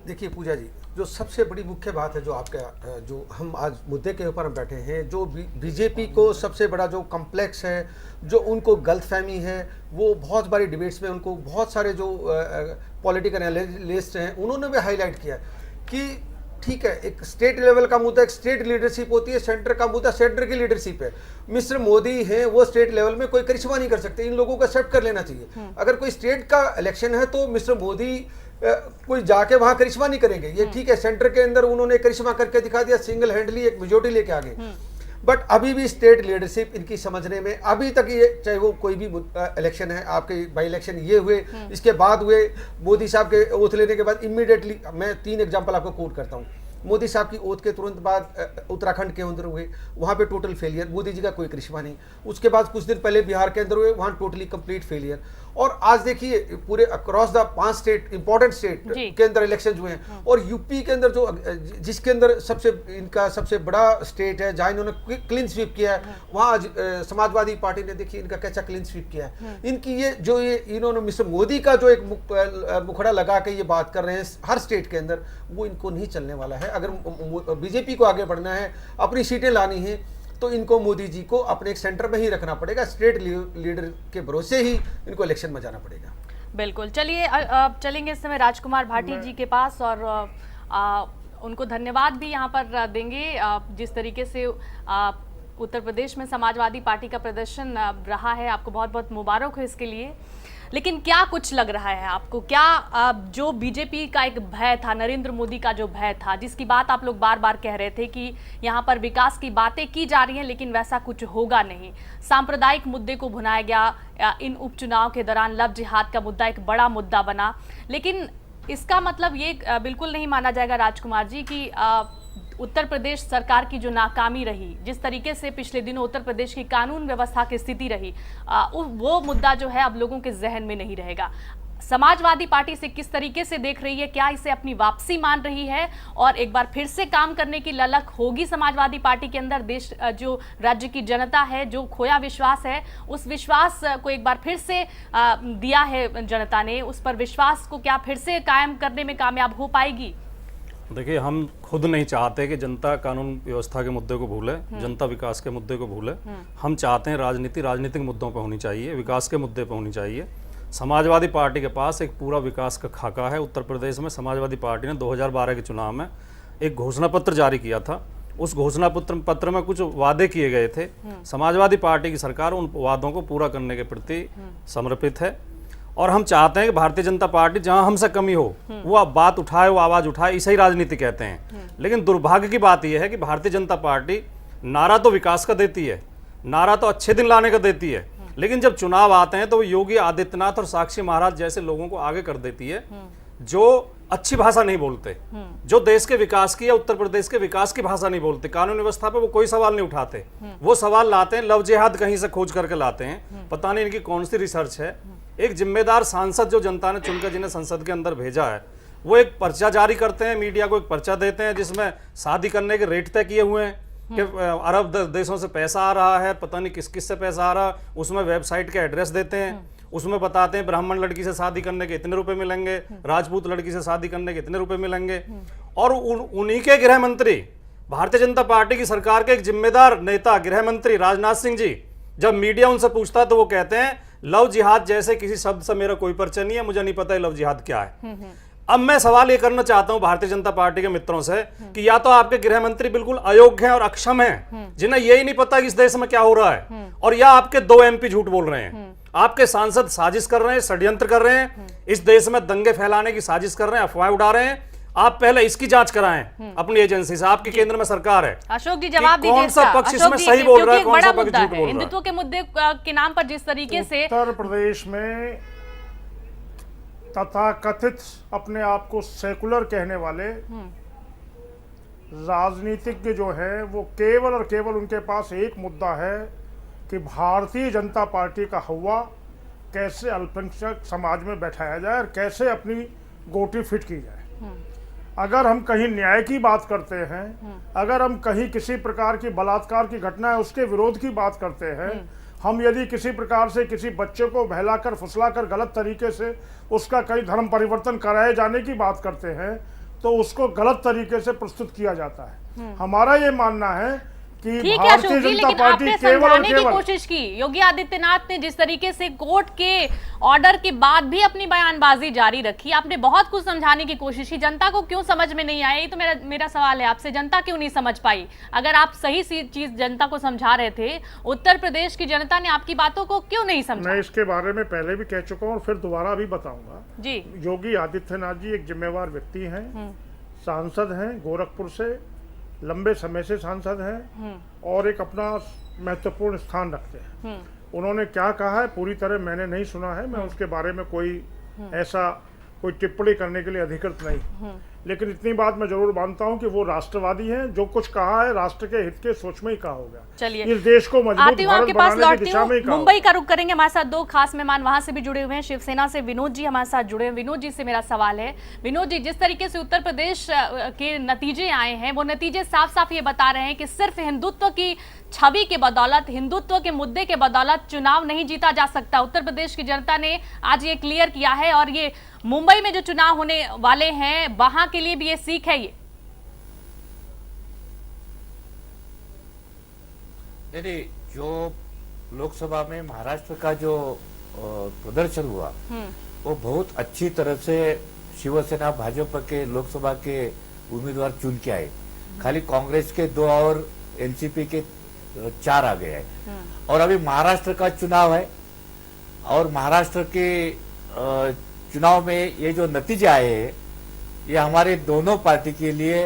देखिए पूजा जी, जो सबसे बड़ी मुख्य बात है जो आपका, जो हम आज मुद्दे के ऊपर हम बैठे हैं, जो बीजेपी को सबसे बड़ा जो कम्प्लेक्स है, जो उनको गलतफहमी है, वो बहुत बारी डिबेट्स में उनको बहुत सारे जो पॉलिटिकल एनालिस्ट हैं उन्होंने भी हाईलाइट किया कि ठीक है, एक स्टेट लेवल का मुद्दा एक स्टेट लीडरशिप होती है, सेंटर का मुद्दा सेंटर की लीडरशिप है। मिस्टर मोदी हैं, वो स्टेट लेवल में कोई करिश्मा नहीं कर सकते, इन लोगों को एक्सेप्ट कर लेना चाहिए। अगर कोई स्टेट का इलेक्शन है तो मिस्टर मोदी कोई जाके वहां करिश्मा नहीं करेंगे। ये ठीक है, सेंटर के अंदर उन्होंने करिश्मा करके दिखा दिया, सिंगल हैंडली एक मेजोरिटी लेके आ गए। बट अभी भी स्टेट लीडरशिप इनकी समझने में अभी तक ये, चाहे वो कोई भी इलेक्शन है, आपके बाई इलेक्शन ये हुए, इसके बाद हुए, मोदी साहब के ओथ लेने के बाद इमीडिएटली, मैं 3 एग्जांपल आपको कोट करता हूँ। मोदी साहब की ओथ के तुरंत बाद उत्तराखंड के अंदर हुए, वहाँ पे टोटल फेलियर, मोदी जी का कोई करिश्मा नहीं। उसके बाद कुछ दिन पहले बिहार के अंदर हुए, वहाँ टोटली कंप्लीट फेलियर। और आज देखिए पूरे across the 5 state, important state के अंदर इलेक्शन हुए हैं और यूपी के अंदर जो, जिसके अंदर इनका सबसे बड़ा स्टेट है जहाँ इन्होंने क्लीन स्वीप किया है, वहाँ आज समाजवादी पार्टी ने देखिए इनका कैसा क्लीन स्वीप किया है। इनकी ये जो ये इन्होंने मिस्टर मोदी का जो एक मुखड़ा लगा के ये बात कर रहे हैं हर स्टेट के अंदर, वो इनको नहीं चलने वाला है। अगर बीजेपी को आगे बढ़ना है, अपनी सीटें लानी है, तो इनको मोदी जी को अपने एक सेंटर में ही रखना पड़ेगा। स्टेट लीडर के भरोसे ही इनको इलेक्शन में जाना पड़ेगा। बिल्कुल। चलिए चलेंगे इस समय राजकुमार भाटी जी के पास और उनको धन्यवाद भी यहाँ पर देंगे। जिस तरीके से उत्तर प्रदेश में समाजवादी पार्टी का प्रदर्शन रहा है, आपको बहुत बहुत मुबारक हो इसके लिए। लेकिन क्या कुछ लग रहा है आपको, क्या जो बीजेपी का एक भय था, नरेंद्र मोदी का जो भय था, जिसकी बात आप लोग बार बार कह रहे थे कि यहाँ पर विकास की बातें की जा रही हैं लेकिन वैसा कुछ होगा नहीं, सांप्रदायिक मुद्दे को भुनाया गया, इन उपचुनाव के दौरान लव जिहाद का मुद्दा एक बड़ा मुद्दा बना, लेकिन इसका मतलब ये बिल्कुल नहीं माना जाएगा राजकुमार जी कि उत्तर प्रदेश सरकार की जो नाकामी रही, जिस तरीके से पिछले दिनों उत्तर प्रदेश की कानून व्यवस्था की स्थिति रही, वो मुद्दा जो है अब लोगों के जहन में नहीं रहेगा। समाजवादी पार्टी से किस तरीके से देख रही है, क्या इसे अपनी वापसी मान रही है और एक बार फिर से काम करने की ललक होगी समाजवादी पार्टी के अंदर? देश जो राज्य की जनता है, जो खोया विश्वास है, उस विश्वास को एक बार फिर से दिया है जनता ने, उस पर विश्वास को क्या फिर से कायम करने में कामयाब हो पाएगी? देखिए, हम खुद नहीं चाहते कि जनता कानून व्यवस्था के मुद्दे को भूले, जनता विकास के मुद्दे को भूले। हम चाहते हैं राजनीति राजनीतिक मुद्दों पर होनी चाहिए, विकास के मुद्दे पर होनी चाहिए। समाजवादी पार्टी के पास एक पूरा विकास का खाका है। उत्तर प्रदेश में समाजवादी पार्टी ने 2012 के चुनाव में एक घोषणा पत्र जारी किया था। उस घोषणा पत्र में कुछ वादे किए गए थे। समाजवादी पार्टी की सरकार उन वादों को पूरा करने के प्रति समर्पित है और हम चाहते हैं कि भारतीय जनता पार्टी जहां हमसे कमी हो वो बात उठाए, वो आवाज उठाए, इसे ही राजनीति कहते हैं। लेकिन दुर्भाग्य की बात यह है कि भारतीय जनता पार्टी नारा तो विकास का देती है, नारा तो अच्छे दिन लाने का देती है, लेकिन जब चुनाव आते हैं तो वो योगी आदित्यनाथ और साक्षी महाराज जैसे लोगों को आगे कर देती है जो अच्छी भाषा नहीं बोलते, जो देश के विकास की या उत्तर प्रदेश के विकास की भाषा नहीं बोलते, कानून व्यवस्था पे वो कोई सवाल नहीं उठाते। वो सवाल लाते हैं लव जिहाद कहीं से खोज करके लाते हैं, पता नहीं इनकी कौन सी रिसर्च है। एक जिम्मेदार सांसद जो जनता ने चुनकर जिन्हें संसद के अंदर भेजा है, वो एक पर्चा जारी करते हैं, मीडिया को एक पर्चा देते हैं जिसमें शादी करने के रेट तय किए हुए हैं कि अरब देशों से पैसा आ रहा है, पता नहीं किस किस से पैसा आ रहा है, उसमें वेबसाइट के एड्रेस देते हैं, उसमें बताते हैं ब्राह्मण लड़की से शादी करने के इतने रुपए मिलेंगे, राजपूत लड़की से शादी करने के इतने रुपए मिलेंगे। और उन्हीं के गृह मंत्री, भारतीय जनता पार्टी की सरकार के एक जिम्मेदार नेता गृह मंत्री राजनाथ सिंह जी, जब मीडिया उनसे पूछता है तो वो कहते हैं लव जिहाद जैसे किसी शब्द से मेरा कोई परिचय नहीं है, मुझे नहीं पता है लव जिहाद क्या है। अब मैं सवाल ये करना चाहता हूं भारतीय जनता पार्टी के मित्रों से कि या तो आपके गृह मंत्री बिल्कुल अयोग्य हैं और अक्षम हैं, जिन्हें यही नहीं पता कि इस देश में क्या हो रहा है, और या आपके 2 MP झूठ बोल रहे हैं। आपके सांसद साजिश कर रहे हैं, षड्यंत्र कर रहे हैं, इस देश में दंगे फैलाने की साजिश कर रहे हैं, अफवाह उड़ा रहे हैं। आप पहले इसकी जांच कराएं अपनी एजेंसी से, आपकी केंद्र में सरकार है। अशोक जी जवाब दीजिए, कौन सा पक्ष इसमें सही बोल रहा है, कौन सा पक्ष झूठ बोल रहा है? हिंदुत्व के मुद्दे के नाम पर जिस तरीके से उत्तर प्रदेश में तथाकथित अपने आप को सेकुलर कहने वाले राजनीतिज्ञ जो है, वो केवल और केवल उनके पास एक मुद्दा है कि भारतीय जनता पार्टी का हवा कैसे अल्पसंख्यक समाज में बैठाया जाए और कैसे अपनी गोटी फिट की जाए। अगर हम कहीं न्याय की बात करते हैं, अगर हम कहीं किसी प्रकार की बलात्कार की घटना है उसके विरोध की बात करते हैं, हम यदि किसी प्रकार से किसी बच्चे को बहलाकर फुसलाकर गलत तरीके से उसका कई धर्म परिवर्तन कराए जाने की बात करते हैं तो उसको गलत तरीके से प्रस्तुत किया जाता है। हमारा ये मानना है कि भारतीय जनता पार्टी केवल और केवल कोशिश की। योगी आदित्यनाथ ने जिस तरीके से कोर्ट के ऑर्डर के बाद भी अपनी बयानबाजी जारी रखी, आपने बहुत कुछ समझाने की कोशिश की, जनता को क्यों समझ में नहीं आया? ये तो मेरा सवाल है आपसे, जनता क्यों नहीं समझ पाई? अगर आप सही चीज जनता को समझा रहे थे, उत्तर प्रदेश की जनता ने आपकी बातों को क्यों नहीं समझा? मैं इसके बारे में पहले भी कह चुका हूँ और फिर दोबारा भी बताऊंगा जी। योगी आदित्यनाथ जी एक जिम्मेवार व्यक्ति हैं, सांसद हैं, गोरखपुर से लंबे समय से सांसद हैं और एक अपना महत्वपूर्ण स्थान रखते हैं। उन्होंने क्या कहा है पूरी तरह मैंने नहीं सुना है, मैं उसके बारे में कोई टिप्पणी करने के लिए अधिकृत नहीं, लेकिन इतनी बात मैं जरूर मानता हूं कि वो राष्ट्रवादी हैं। जो कुछ कहा है राष्ट्र के हित के सोच में ही कहा होगा। चलिए, इस देश को मजबूत भारत बनाने की दिशा में ही कहा। मुंबई का रुख करेंगे, हमारे साथ 2 खास मेहमान वहां से भी जुड़े हुए हैं। शिवसेना से विनोद जी हमारे साथ जुड़े हैं। विनोद जी से मेरा सवाल है, विनोद जी जिस तरीके से उत्तर प्रदेश के नतीजे आए हैं, वो नतीजे साफ साफ ये बता रहे हैं कि सिर्फ हिंदुत्व की छवि के बदौलत, हिंदुत्व के मुद्दे के बदौलत चुनाव नहीं जीता जा सकता। उत्तर प्रदेश की जनता ने आज ये क्लियर किया है और ये मुंबई में जो चुनाव होने वाले हैं वहां के लिए भी ये सीख है। ये नहीं, जो लोकसभा में महाराष्ट्र का जो प्रदर्शन हुआ वो बहुत अच्छी तरह से शिवसेना भाजपा के लोकसभा के उम्मीदवार चुन के आए। खाली कांग्रेस के 2 और एनसीपी के 4 आ गया है। और अभी महाराष्ट्र का चुनाव है और महाराष्ट्र के चुनाव में ये जो नतीजे आए हैं ये हमारे दोनों पार्टी के लिए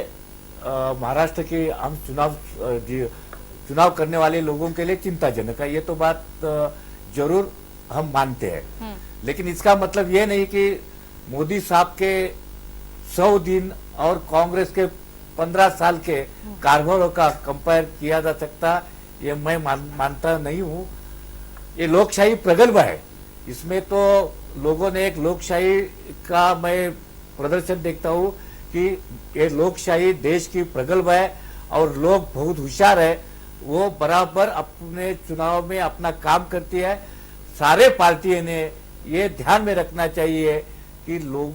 महाराष्ट्र के हम चुनाव करने वाले लोगों के लिए चिंताजनक है। ये तो बात जरूर हम मानते हैं, लेकिन इसका मतलब ये नहीं कि मोदी साहब के 100 दिन और कांग्रेस के 15 साल के कारभारों का कंपेयर किया जा सकता, ये मैं मानता नहीं हूं। ये लोकशाही प्रगल्भ है, इसमें तो लोगों ने एक लोकशाही का मैं प्रदर्शन देखता हूं कि ये लोकशाही देश की प्रगल्भ है और लोग बहुत होशियार है, वो बराबर अपने चुनाव में अपना काम करती है। सारे पार्टियों ने ये ध्यान में रखना चाहिए कि लोग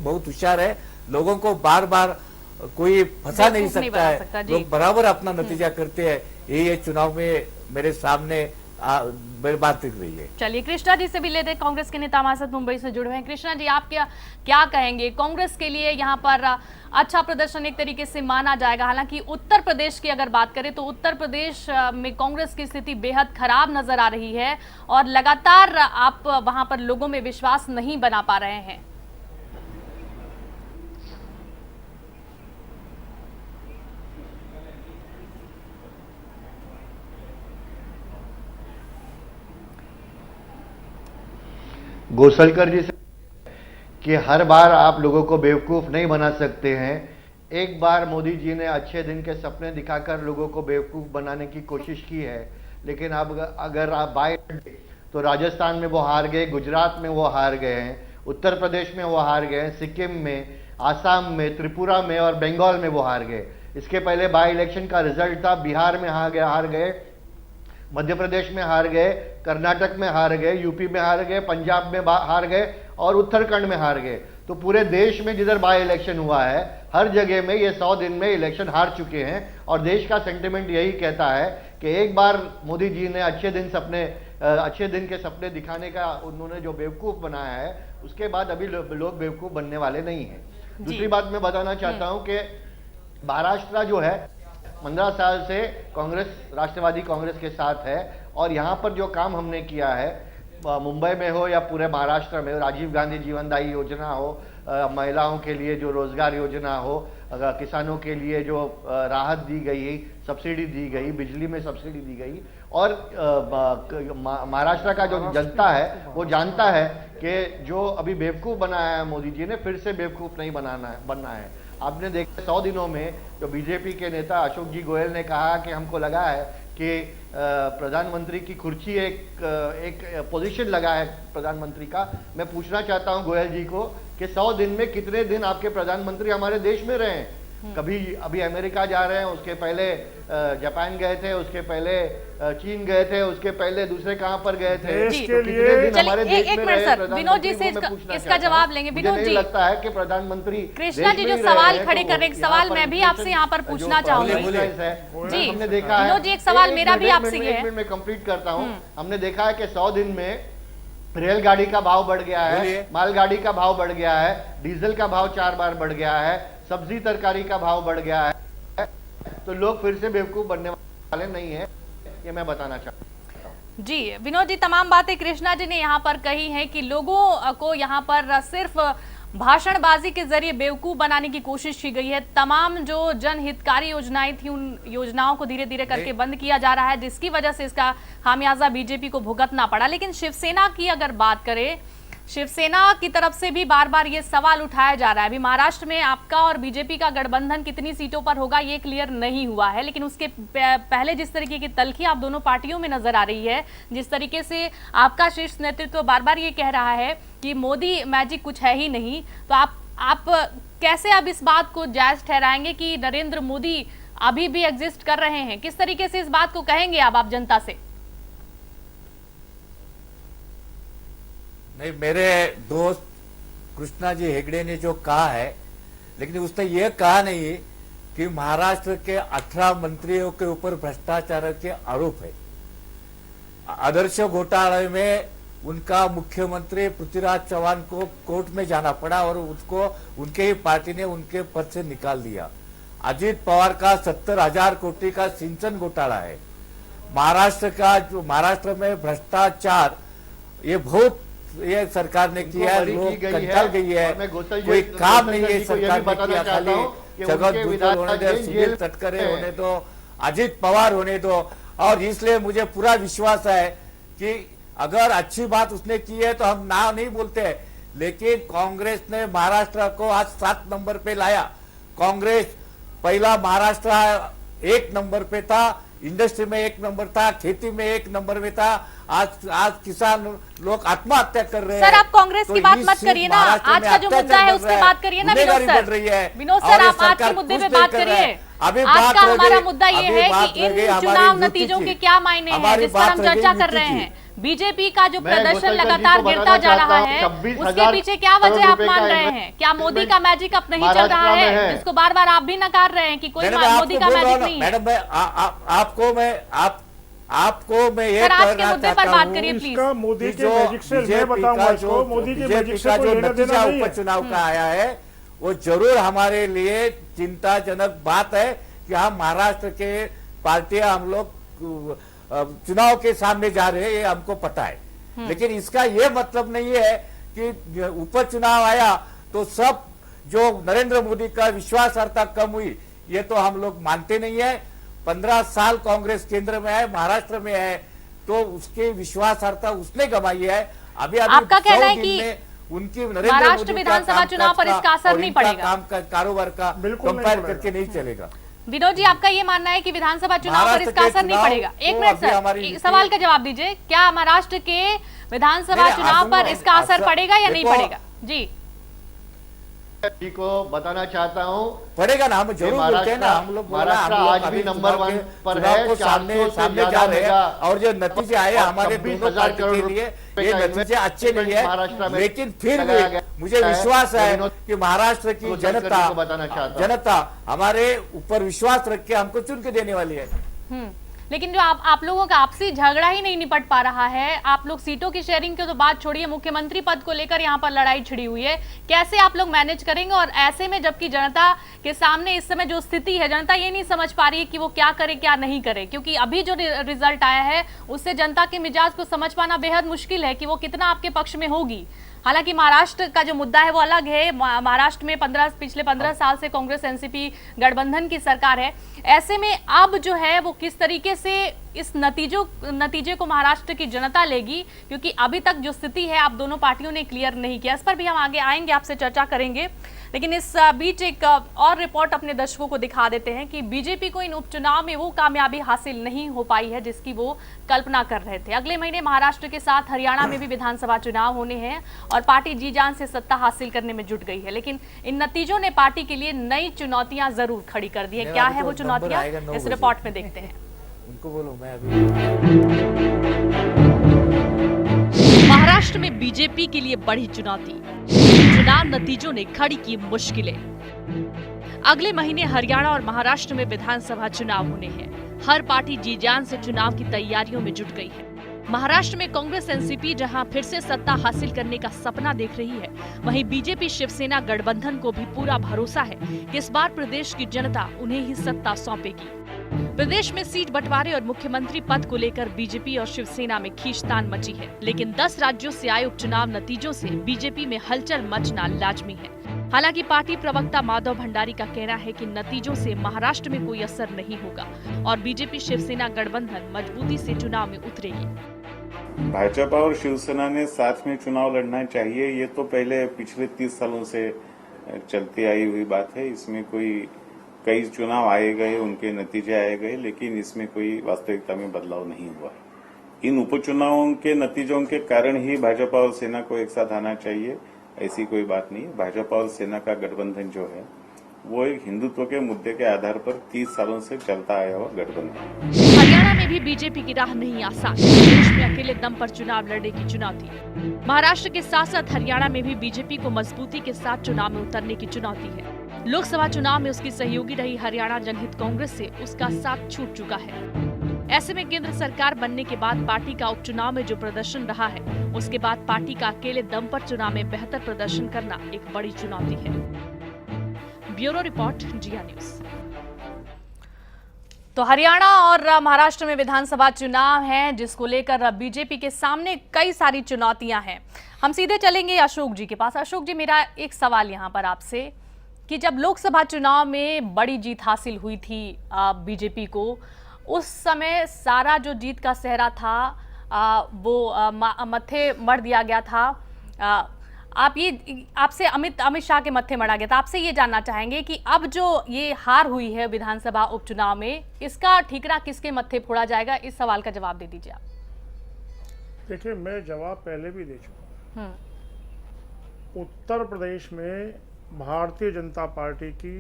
बहुत होशियार है, लोगों को बार बार कोई फंसा नहीं सकता है, लोग बराबर अपना नतीजा करते हैं। ये चुनाव में मेरे सामने बात दिख रही है। चलिए कृष्णा जी से भी लेते हैं, कांग्रेस के नेता हमारे साथ मुंबई से जुड़े हुए हैं। कृष्णा जी, आप क्या कहेंगे? कांग्रेस के लिए यहाँ पर अच्छा प्रदर्शन एक तरीके से माना जाएगा। हालांकि उत्तर प्रदेश की अगर बात करें तो उत्तर प्रदेश में कांग्रेस की स्थिति बेहद खराब नजर आ रही है और लगातार आप वहां पर लोगों में विश्वास नहीं बना पा रहे हैं। गोसलकर जी से कि हर बार आप लोगों को बेवकूफ़ नहीं बना सकते हैं। एक बार मोदी जी ने अच्छे दिन के सपने दिखाकर लोगों को बेवकूफ़ बनाने की कोशिश की है, लेकिन अब अगर आप बाय तो राजस्थान में वो हार गए, गुजरात में वो हार गए हैं, उत्तर प्रदेश में वो हार गए, सिक्किम में, आसाम में, त्रिपुरा में और बंगाल में वो हार गए। इसके पहले बाई इलेक्शन का रिजल्ट था, बिहार में हार गए, मध्य प्रदेश में हार गए, कर्नाटक में हार गए, यूपी में हार गए, पंजाब में हार गए और उत्तराखंड में हार गए। तो पूरे देश में जिधर बाई इलेक्शन हुआ है हर जगह में ये 100 दिन में इलेक्शन हार चुके हैं और देश का सेंटिमेंट यही कहता है कि एक बार मोदी जी ने अच्छे दिन के सपने दिखाने का उन्होंने जो बेवकूफ़ बनाया है, उसके बाद अभी लोग बेवकूफ़ बनने वाले नहीं हैं। दूसरी बात मैं बताना चाहता हूं कि महाराष्ट्र जो है 15 साल से राष्ट्रवादी कांग्रेस के साथ है और यहाँ पर जो काम हमने किया है, मुंबई में हो या पूरे महाराष्ट्र में हो, राजीव गांधी जीवनदायी योजना हो, महिलाओं के लिए जो रोजगार योजना हो, किसानों के लिए जो राहत दी गई, सब्सिडी दी गई, बिजली में सब्सिडी दी गई और महाराष्ट्र का जो जनता है वो जानता है कि जो अभी बेवकूफ़ बनाया है मोदी जी ने, फिर से बेवकूफ़ नहीं बनना है। आपने देखा 100 दिनों में जो बीजेपी के नेता अशोक जी गोयल ने कहा कि हमको लगा है कि प्रधानमंत्री की कुर्सी एक पोजीशन लगा है प्रधानमंत्री का। मैं पूछना चाहता हूं गोयल जी को कि 100 दिन में कितने दिन आपके प्रधानमंत्री हमारे देश में रहे? कभी अभी अमेरिका जा रहे हैं, उसके पहले जापान गए थे, उसके पहले चीन गए थे, उसके पहले दूसरे कहां पर गए थे? कितने दिन हमारे देश में रहे? विनोद जी से इसका जवाब लेंगे। विनोद जी, लगता है कि प्रधानमंत्री कृष्णा जी जो सवाल खड़े कर रहे हैं, सवाल मैं भी आपसे यहाँ पर पूछना चाहूंगी जी। हमने देखा है, विनोद जी एक सवाल मेरा भी आपसे ये है, मैं कंप्लीट करता हूँ। हमने देखा है कि 100 दिन में रेलगाड़ी का भाव बढ़ गया है, मालगाड़ी का भाव बढ़ गया है, डीजल का भाव 4 बार बढ़ गया है, सब्जी तरकारी का भाव बढ़ गया है। तो लोग फिर से बेवकूफ बनने वाले नहीं है, ये मैं बताना चाहता हूँ। जी विनोद जी, तमाम बातें कृष्णा जी ने यहाँ पर कही हैं कि लोगों को यहाँ पर सिर्फ भाषणबाजी के जरिए बेवकूफ बनाने की कोशिश की गई है। तमाम जो जनहितकारी योजनाएं थी उन योजनाओं को धीरे धीरे करके बंद किया जा रहा है, जिसकी वजह से इसका खामियाजा बीजेपी को भुगतना पड़ा। लेकिन शिवसेना की अगर बात करें, शिवसेना की तरफ से भी बार बार ये सवाल उठाया जा रहा है। अभी महाराष्ट्र में आपका और बीजेपी का गठबंधन कितनी सीटों पर होगा ये क्लियर नहीं हुआ है, लेकिन उसके पहले जिस तरीके की तल्खी आप दोनों पार्टियों में नजर आ रही है, जिस तरीके से आपका शीर्ष नेतृत्व बार बार ये कह रहा है कि मोदी मैजिक कुछ है ही नहीं, तो आप कैसे अब इस बात को जायज ठहराएंगे कि नरेंद्र मोदी अभी भी एग्जिस्ट कर रहे हैं? किस तरीके से इस बात को कहेंगे अब आप जनता से? नहीं, मेरे दोस्त कृष्णा जी हेगड़े ने जो कहा है, लेकिन उसने ये कहा नहीं कि महाराष्ट्र के 18 मंत्रियों के ऊपर भ्रष्टाचार के आरोप है। आदर्श घोटाले में उनका मुख्यमंत्री पृथ्वीराज चौहान को कोर्ट में जाना पड़ा और उसको उनके ही पार्टी ने उनके पद से निकाल दिया। अजीत पवार का 70,000 कोटी का सिंचन घोटाला है। महाराष्ट्र में भ्रष्टाचार ये बहुत ये सरकार ने किया है, लोग कंटाल गई है, कोई काम नहीं है सरकार ने किया। खाली जगत भूजल होने दो, सुनील तटकरे होने दो, अजीत पवार होने दो। और इसलिए मुझे पूरा विश्वास है कि अगर अच्छी बात उसने की है तो हम ना नहीं बोलते, लेकिन कांग्रेस ने महाराष्ट्र को आज 7 नंबर पे लाया। कांग्रेस पहला महाराष्ट्र 1 नंबर पे था, इंडस्ट्री में 1 नंबर था, खेती में 1 नंबर में था। आज किसान लोग आत्महत्या कर रहे हैं। सर आप कांग्रेस की बात मत करिए ना, आज का जो मुद्दा है उस पर बात करिए ना विनोद सर आप आज के मुद्दे पे बात करिए। आज का हमारा मुद्दा ये है कि इन चुनाव नतीजों के क्या मायने हैं जिस पर हम चर्चा कर रहे हैं। बीजेपी का जो प्रदर्शन लगातार गिरता जा रहा है उसके पीछे क्या वजह आप मान रहे हैं? क्या मोदी का मैजिक अब नहीं चल रहा है, जिसको बार बार आप भी नकार रहे हैं कि कोई मोदी का मैजिक नहीं है? मैडम आपको मैं ये कहना चाहता हूँ इसका मोदी के मैजिक से मैं बताऊंगा इसको, मोदी के मैजिक से कोई लेना देना नहीं है। उपचुनाव का आया है वो जरूर हमारे लिए चिंताजनक बात है कि हम महाराष्ट्र के पार्टियां हम लोग चुनाव के सामने जा रहे हैं, ये हमको पता है। लेकिन इसका ये मतलब नहीं है कि ऊपर चुनाव आया तो सब जो नरेंद्र मोदी का विश्वासार्हता कम हुई, ये तो हम लोग मानते नहीं है। 15 साल कांग्रेस केंद्र में है, महाराष्ट्र में है, तो उसकी विश्वासार्हता उसने गंवाई है। अभी आपका कहना है कि उनकी महाराष्ट्र विधानसभा चुनाव पर इसका असर नहीं पड़ेगा, काम का कारोबार का कंपेयर करके नहीं चलेगा। विनोद जी आपका ये मानना है कि विधानसभा चुनाव पर इसका असर नहीं पड़ेगा? एक मिनट सर, सवाल का जवाब दीजिए, क्या महाराष्ट्र के विधानसभा चुनाव पर इसका असर पड़ेगा या नहीं पड़ेगा? जी को बताना चाहता हूँ पड़ेगा ना, हम जरूर बोलते हैं ना, हम लोग महाराष्ट्र आज भी नंबर 1 पर है, सामने जा रहे हैं। और जो नतीजे आए हमारे 20,000 करोड़ के लिए ये नतीजे अच्छे नहीं है, लेकिन फिर भी मुझे विश्वास है कि महाराष्ट्र की जनता हमारे ऊपर विश्वास रख के हमको चुन के देने वाली है। लेकिन जो आप लोगों का आपसी झगड़ा ही नहीं निपट पा रहा है, आप लोग सीटों की शेयरिंग की तो बात छोड़िए, मुख्यमंत्री पद को लेकर यहाँ पर लड़ाई छिड़ी हुई है, कैसे आप लोग मैनेज करेंगे? और ऐसे में जबकि जनता के सामने इस समय जो स्थिति है, जनता ये नहीं समझ पा रही है कि वो क्या करे क्या नहीं करे, क्योंकि अभी जो रिजल्ट आया है उससे जनता के मिजाज को समझ पाना बेहद मुश्किल है कि वो कितना आपके पक्ष में होगी। हालांकि महाराष्ट्र का जो मुद्दा है वो अलग है, महाराष्ट्र में पिछले 15 साल से कांग्रेस एनसीपी गठबंधन की सरकार है। ऐसे में अब जो है वो किस तरीके से इस नतीजे को महाराष्ट्र की जनता लेगी, क्योंकि अभी तक जो स्थिति है आप दोनों पार्टियों ने क्लियर नहीं किया। इस पर भी हम आगे आएंगे, आपसे चर्चा करेंगे, लेकिन इस बीच एक और रिपोर्ट अपने दर्शकों को दिखा देते हैं कि बीजेपी को इन उपचुनाव में वो कामयाबी हासिल नहीं हो पाई है जिसकी वो कल्पना कर रहे थे। अगले महीने महाराष्ट्र के साथ हरियाणा में भी विधानसभा चुनाव होने हैं और पार्टी जी जान से सत्ता हासिल करने में जुट गई है, लेकिन इन नतीजों ने पार्टी के लिए नई चुनौतियां जरूर खड़ी कर दी है। क्या है वो चुनौतियां, इस रिपोर्ट में देखते हैं। उनको बोलो मैं अभी महाराष्ट्र में बीजेपी के लिए बड़ी चुनौती, चुनाव नतीजों ने खड़ी की मुश्किलें। अगले महीने हरियाणा और महाराष्ट्र में विधानसभा चुनाव होने हैं। हर पार्टी जी जान से चुनाव की तैयारियों में जुट गई है। महाराष्ट्र में कांग्रेस एनसीपी जहां फिर से सत्ता हासिल करने का सपना देख रही है, वहीं बीजेपी शिवसेना गठबंधन को भी पूरा भरोसा है कि इस बार प्रदेश की जनता उन्हें ही सत्ता सौंपेगी। प्रदेश में सीट बंटवारे और मुख्यमंत्री पद को लेकर बीजेपी और शिवसेना में खींचतान मची है, लेकिन 10 राज्यों से आए उपचुनाव नतीजों से बीजेपी में हलचल मचना लाजमी है। हालांकि पार्टी प्रवक्ता माधव भंडारी का कहना है कि नतीजों से महाराष्ट्र में कोई असर नहीं होगा और बीजेपी शिवसेना गठबंधन मजबूती से चुनाव में उतरेगी। भाजपा और शिवसेना ने साथ में चुनाव लड़ना चाहिए, ये तो पहले पिछले 30 सालों से चलती आई हुई बात है। इसमें कई चुनाव आए गए, उनके नतीजे आए गए, लेकिन इसमें कोई वास्तविकता में बदलाव नहीं हुआ। इन उपचुनावों के नतीजों के कारण ही भाजपा और सेना को एक साथ आना चाहिए, ऐसी कोई बात नहीं। भाजपा और सेना का गठबंधन जो है वो एक हिंदुत्व के मुद्दे के आधार पर 30 सालों से चलता आया हुआ गठबंधन। हरियाणा में भी बीजेपी की राह नहीं आसान, देश में अकेले दम पर चुनाव लड़ने की चुनौती। महाराष्ट्र के साथ साथ हरियाणा में भी बीजेपी को मजबूती के साथ चुनाव में उतरने की चुनौती है। लोकसभा चुनाव में उसकी सहयोगी रही हरियाणा जनहित कांग्रेस से उसका साथ छूट चुका है। ऐसे में केंद्र सरकार बनने के बाद पार्टी का उपचुनाव में जो प्रदर्शन रहा है, उसके बाद पार्टी का अकेले दम पर चुनाव में बेहतर प्रदर्शन करना एक बड़ी चुनौती है। ब्यूरो रिपोर्ट, जिया न्यूज। तो हरियाणा और महाराष्ट्र में विधानसभा चुनाव हैं, जिसको लेकर बीजेपी के सामने कई सारी चुनौतियां हैं। हम सीधे चलेंगे अशोक जी के पास। अशोक जी, मेरा एक सवाल यहां पर आपसे कि जब लोकसभा चुनाव में बड़ी जीत हासिल हुई थी बीजेपी को, उस समय सारा जो जीत का सेहरा था वो मत्थे मढ़ दिया गया था। आपसे अमित शाह के मत्थे मढ़ा गया था। आपसे ये जानना चाहेंगे कि अब जो ये हार हुई है विधानसभा उपचुनाव में, इसका ठीकरा किसके मत्थे फोड़ा जाएगा? इस सवाल का जवाब दे दीजिए आप। देखिए, मैं जवाब पहले भी दे चुका हूं। उत्तर प्रदेश में भारतीय जनता पार्टी की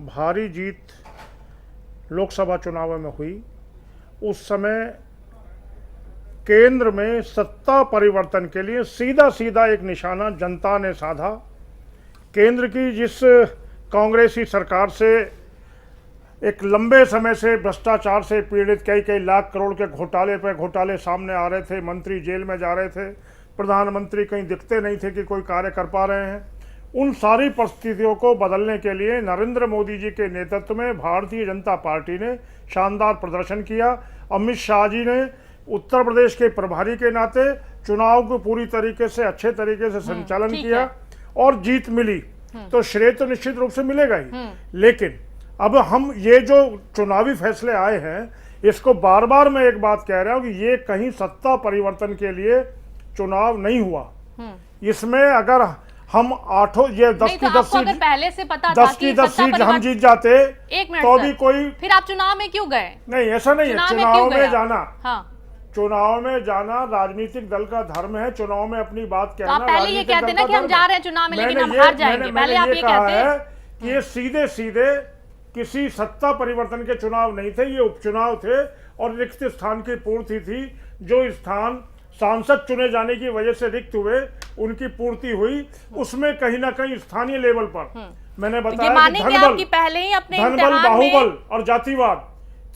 भारी जीत लोकसभा चुनाव में हुई। उस समय केंद्र में सत्ता परिवर्तन के लिए सीधा सीधा एक निशाना जनता ने साधा। केंद्र की जिस कांग्रेसी सरकार से एक लंबे समय से भ्रष्टाचार से पीड़ित कई कई लाख करोड़ के घोटाले सामने आ रहे थे, मंत्री जेल में जा रहे थे, प्रधानमंत्री कहीं दिखते नहीं थे कि कोई कार्य कर पा रहे हैं, उन सारी परिस्थितियों को बदलने के लिए नरेंद्र मोदी जी के नेतृत्व में भारतीय जनता पार्टी ने शानदार प्रदर्शन किया। अमित शाह जी ने उत्तर प्रदेश के प्रभारी के नाते चुनाव को पूरी तरीके से अच्छे तरीके से संचालन किया और जीत मिली। तो श्रेय तो निश्चित रूप से मिलेगा ही, लेकिन अब हम ये जो चुनावी फैसले आए हैं, इसको बार बार मैं एक बात कह रहा हूं कि ये कहीं सत्ता परिवर्तन के लिए चुनाव नहीं हुआ। इसमें अगर हम 10 की 10 सीट पहले से पता 10 की 10 सीट हम जीत जाते तो भी कोई, फिर आप चुनाव में क्यों गए? नहीं, ऐसा नहीं है। चुनाव में जाना, हाँ, चुनाव में जाना राजनीतिक दल का धर्म है। चुनाव में अपनी बात कहना। तो आप पहले ये कहते ना कि हम जा रहे हैं चुनाव में, लेकिन हम हार जाएंगे। पहले आप ये कहते हैं कि ये सीधे सीधे किसी सत्ता परिवर्तन के चुनाव नहीं थे, ये उपचुनाव थे और रिक्त स्थान की पूर्ति थी। जो स्थान सांसद चुने जाने की वजह से रिक्त हुए, उनकी पूर्ति हुई। उसमें कहीं ना कहीं स्थानीय लेवल पर मैंने बताया कि धनबल, बाहुबल और जातिवाद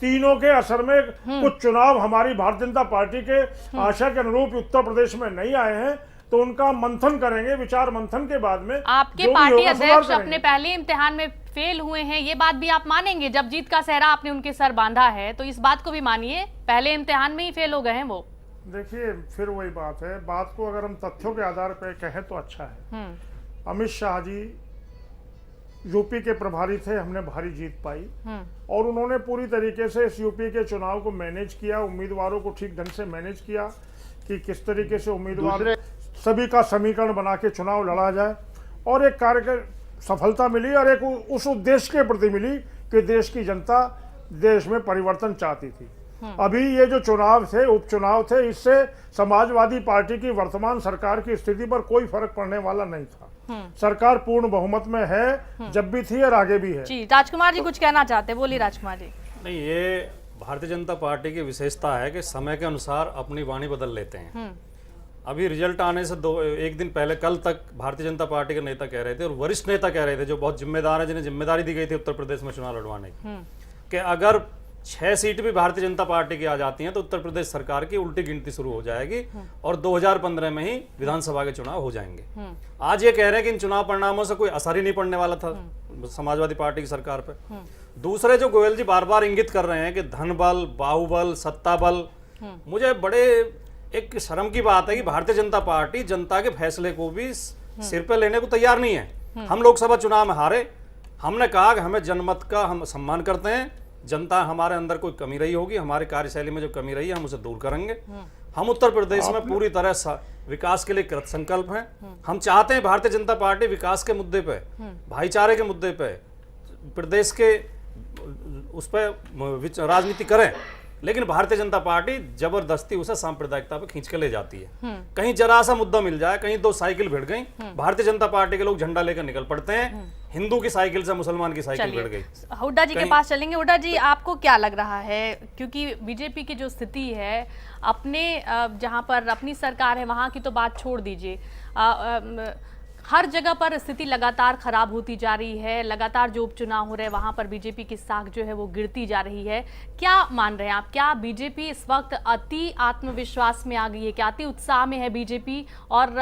तीनों के असर में कुछ चुनाव हमारी भारतीय जनता पार्टी के आशा के अनुरूप उत्तर प्रदेश में नहीं आए हैं। तो उनका मंथन करेंगे, विचार मंथन के बाद में। आपके पार्टी अध्यक्ष अपने पहले इम्तिहान में फेल हुए हैं, ये बात भी आप मानेंगे? जब जीत का सेहरा आपने उनके सर बांधा है तो इस बात को भी मानिए, पहले इम्तिहान में ही फेल हो गए हैं वो। देखिए, फिर वही बात है। बात को अगर हम तथ्यों के आधार पर कहें तो अच्छा है। अमित शाह जी यूपी के प्रभारी थे, हमने भारी जीत पाई और उन्होंने पूरी तरीके से इस यूपी के चुनाव को मैनेज किया, उम्मीदवारों को ठीक ढंग से मैनेज किया कि किस तरीके से उम्मीदवार सभी का समीकरण बना के चुनाव लड़ा जाए। और एक कार्य की सफलता मिली और एक उस उद्देश्य के प्रति मिली कि देश की जनता देश में परिवर्तन चाहती थी। अभी ये जो चुनाव थे, उपचुनाव थे, इससे समाजवादी पार्टी की वर्तमान सरकार की स्थिति पर कोई फर्क पड़ने वाला नहीं था। सरकार पूर्ण बहुमत में है, जब भी थी और आगे भी है। जी, राजकुमार जी कुछ कहना चाहते हैं, बोलिए राजकुमार जी। नहीं, ये भारतीय जनता पार्टी की विशेषता है कि समय के अनुसार अपनी वाणी बदल लेते हैं। अभी रिजल्ट आने से एक दिन पहले, कल तक भारतीय जनता पार्टी के नेता कह रहे थे और वरिष्ठ नेता कह रहे थे, जो बहुत जिम्मेदार है, जिन्हें जिम्मेदारी दी गई थी उत्तर प्रदेश में चुनाव लड़वाने की, कि अगर 6 सीट भी भारतीय जनता पार्टी की आ जाती हैं तो उत्तर प्रदेश सरकार की उल्टी गिनती शुरू हो जाएगी और 2015 में ही विधानसभा के चुनाव हो जाएंगे। आज ये कह रहे हैं कि इन चुनाव परिणामों से कोई असर ही नहीं पड़ने वाला था समाजवादी पार्टी की सरकार पे। दूसरे जो गोयल जी बार बार इंगित कर रहे हैं कि धन बल, बाहुबल, सत्ता बल, मुझे बड़े एक शर्म की बात है कि भारतीय जनता पार्टी जनता के फैसले को भी सिर पे लेने को तैयार नहीं है। हम लोकसभा चुनाव में हारे, हमने कहा कि हमें जनमत का हम सम्मान करते हैं, जनता हमारे अंदर कोई कमी रही होगी, हमारी कार्यशैली में जो कमी रही है हम उसे दूर करेंगे। हम उत्तर प्रदेश में पूरी तरह विकास के लिए कृत संकल्प हैं। हम चाहते हैं भारतीय जनता पार्टी विकास के मुद्दे पे, भाईचारे के मुद्दे पे, प्रदेश के उस पर राजनीति करें, लेकिन भारतीय जनता पार्टी जबरदस्ती उसे सांप्रदायिकता पे खींच के ले जाती है। कहीं जरा सा मुद्दा मिल जाए, कहीं 2 साइकिल भिड़ गई, भारतीय जनता पार्टी के लोग झंडा लेकर निकल पड़ते हैं, हिंदू की साइकिल से मुसलमान की साइकिल भिड़ गई। हुड्डा जी के पास चलेंगे। हुड्डा जी, आपको क्या लग रहा है, क्योंकि बीजेपी की जो स्थिति है, अपने जहां पर अपनी सरकार है वहां की तो बात छोड़ दीजिए, हर जगह पर स्थिति लगातार खराब होती जा रही है, लगातार जो उपचुनाव हो रहे हैं वहां पर बीजेपी की साख जो है वो गिरती जा रही है। क्या मान रहे हैं आप, क्या बीजेपी इस वक्त अति आत्मविश्वास में आ गई है, क्या अति उत्साह में है बीजेपी और